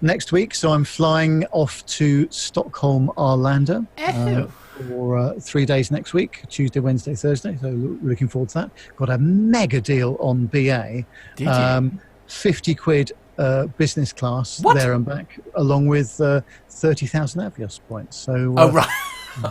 next week. So I'm flying off to Stockholm, Arlanda. for 3 days next week, Tuesday, Wednesday, Thursday. So looking forward to that. Got a mega deal on BA. Did you? 50 quid business class there and back, along with 30,000 Avios points. So right.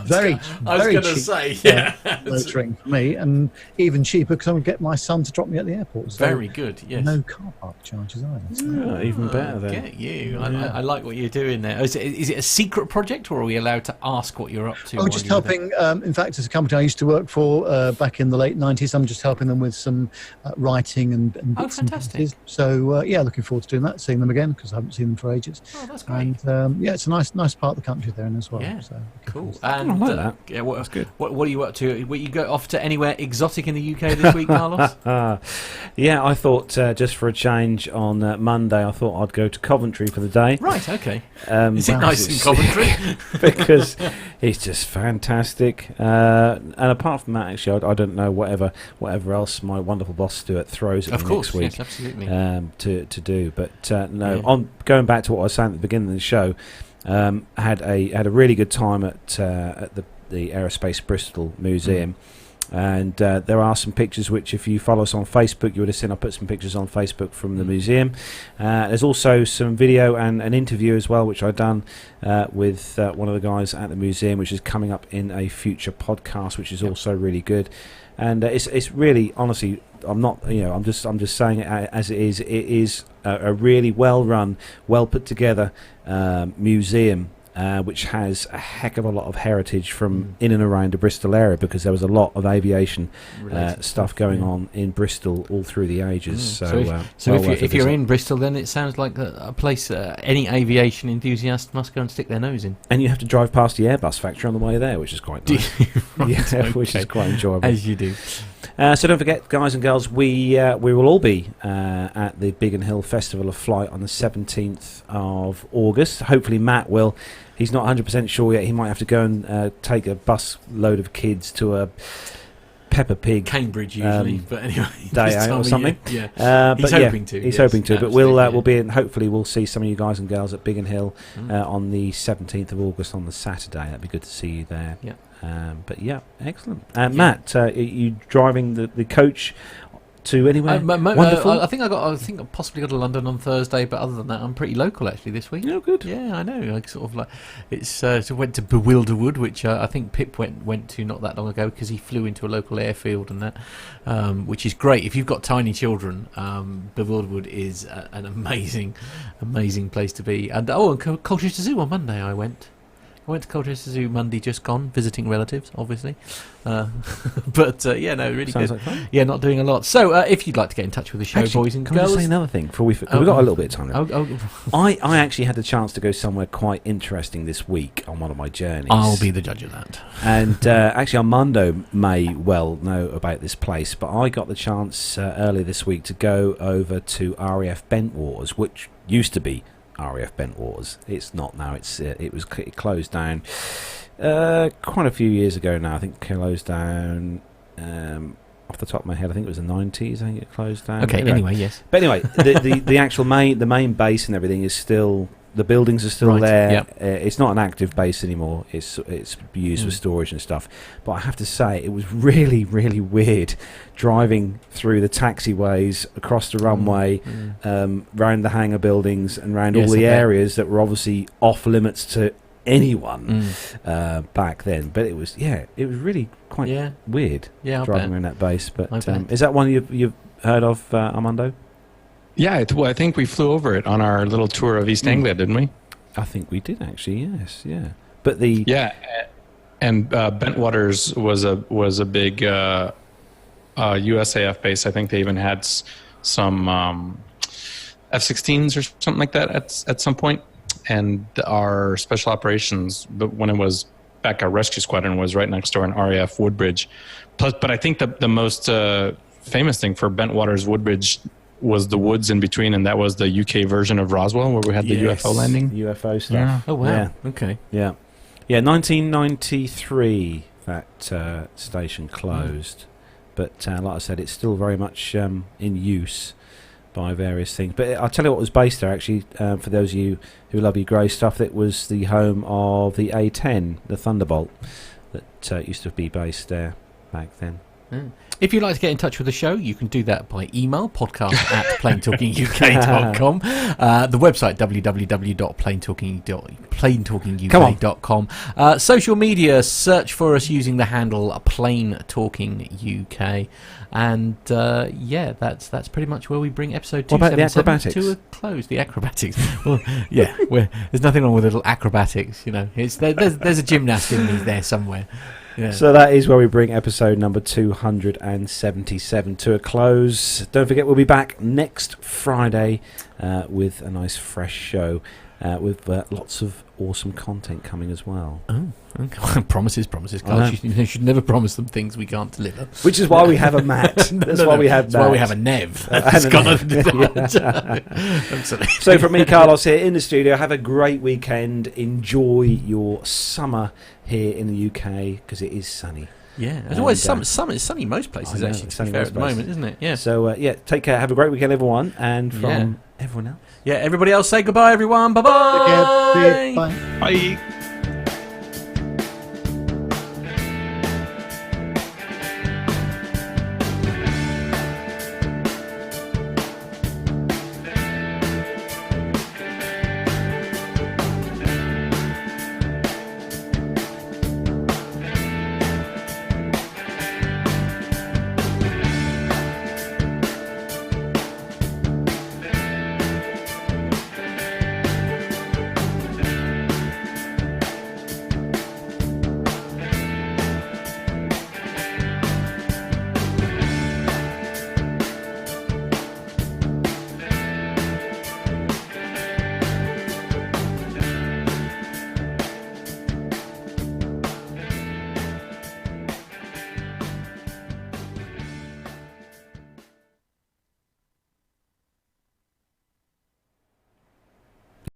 very going to cheap, say, yeah. motoring for me, and even cheaper because I'm going to get my son to drop me at the airport. So very good, yes. No car park charges either. Even better then. Get you. I like what you're doing there. Is it a secret project, or are we allowed to ask what you're up to? I'm just helping, in fact, as a company I used to work for back in the late 90s, I'm just helping them with some writing and bits and pieces. So, looking forward to doing that, seeing them again, because I haven't seen them for ages. Oh, that's great. And, it's a nice part of the country there as well. Yeah, so, cool. And, I like that. Yeah, that's good. What are you up to? Will you go off to anywhere exotic in the UK this week, Carlos? Yeah, I thought just for a change on Monday, I thought I'd go to Coventry for the day. Right, okay. Is it nice in Coventry? Because it's just fantastic. And apart from that, actually, I don't know whatever else my wonderful boss Stuart throws at me next week. Yes, absolutely. To do. But on going back to what I was saying at the beginning of the show. Had a really good time at the Aerospace Bristol Museum, and there are some pictures which, if you follow us on Facebook, you would have seen. I put some pictures on Facebook from the museum. There's also some video and an interview as well, which I've done with one of the guys at the museum, which is coming up in a future podcast, which is also really good. And it's really, honestly, I'm not, I'm just saying it as it is. It is a really well run, well put together museum, which has a heck of a lot of heritage from in and around the Bristol area, because there was a lot of aviation stuff going on in Bristol all through the ages. So if you're in Bristol, then it sounds like a place any aviation enthusiast must go and stick their nose in. And you have to drive past the Airbus factory on the way there, which is quite nice. Which is quite enjoyable. As you do. So don't forget, guys and girls, we will all be at the Biggin Hill Festival of Flight on the 17th of August. Hopefully Matt will. He's not 100% sure yet. He might have to go and take a bus load of kids to a Peppa Pig, Cambridge usually, but anyway, day out or something. He's hoping to. He's hoping to. But we'll be in. Hopefully, we'll see some of you guys and girls at Biggin Hill on the 17th of August on the Saturday. That'd be good to see you there. Yeah. But yeah, excellent. Matt, are you driving the coach to anywhere? Wonderful. I think I possibly got to London on Thursday, but other than that, I'm pretty local actually this week. Oh, good. Yeah, I know. I sort of like so went to Bewilderwood, which I think Pip went to not that long ago, because he flew into a local airfield and that, which is great if you've got tiny children. Bewilderwood is an amazing place to be. And Colchester Zoo on Monday I went to Colchester Zoo Monday just gone, visiting relatives, obviously. But really Sounds good. like fun. Yeah, not doing a lot. So if you'd like to get in touch with the show, boys and can girls. I just say another thing before we've got a little bit of time. I actually had the chance to go somewhere quite interesting this week on one of my journeys. I'll be the judge of that. And actually Armando may well know about this place, but I got the chance earlier this week to go over to RAF Bentwaters, which used to be RAF Bentwaters. It's not now. It closed down quite a few years ago now. I think it closed down off the top of my head. I think it was the 90s. I think it closed down. Okay. Anyway, yes. But anyway, the actual main base and everything is still. The buildings are still there. Yep. It's not an active base anymore. It's used for storage and stuff. But I have to say, it was really, really weird driving through the taxiways, across the runway, round the hangar buildings, and round all the areas that were obviously off limits to anyone back then. But it was really quite weird driving around that base. But is that one you've heard of, Armando? Yeah, I think we flew over it on our little tour of East Anglia, didn't we? I think we did actually. Yes, yeah. But and Bentwaters was a big USAF base. I think they even had some F-16s or something like that at some point. And our special operations, but when it was back, our rescue squadron was right next door in RAF Woodbridge. But I think the most famous thing for Bentwaters Woodbridge was the woods in between, and that was the UK version of Roswell, where we had the UFO landing. UFO stuff. Yeah. Oh, wow. Yeah. Okay. Yeah. Yeah, 1993, that station closed. But like I said, it's still very much in use by various things. But I'll tell you what was based there, actually, for those of you who love your grey stuff, it was the home of the A-10, the Thunderbolt, that that used to be based there back then. If you'd like to get in touch with the show, you can do that by email, podcast@planetalkinguk.com. The website, www.planetalkinguk.com. Social media, search for us using the handle planetalkinguk. And that's pretty much where we bring episode 277 to a close. The acrobatics. Well, yeah, there's nothing wrong with little acrobatics, you know. There's a gymnast in me there somewhere. Yeah. So that is where we bring episode number 277 to a close. Don't forget, we'll be back next Friday with a nice fresh show with lots of awesome content coming as well. Oh, okay. Promises, guys. You should never promise them things we can't deliver. Which is why we have a Matt. That's why we have Matt. That's why we have a Nev. So from me, Carlos, here in the studio, have a great weekend. Enjoy your summer here in the UK, because it is sunny. Yeah, it's always summer. It's sunny most places, actually, to be fair, at the moment, isn't it? Yeah. So, take care. Have a great weekend, everyone. And from everyone else. Yeah, everybody else, say goodbye, everyone. Bye-bye. Take care. See you. Bye. Bye.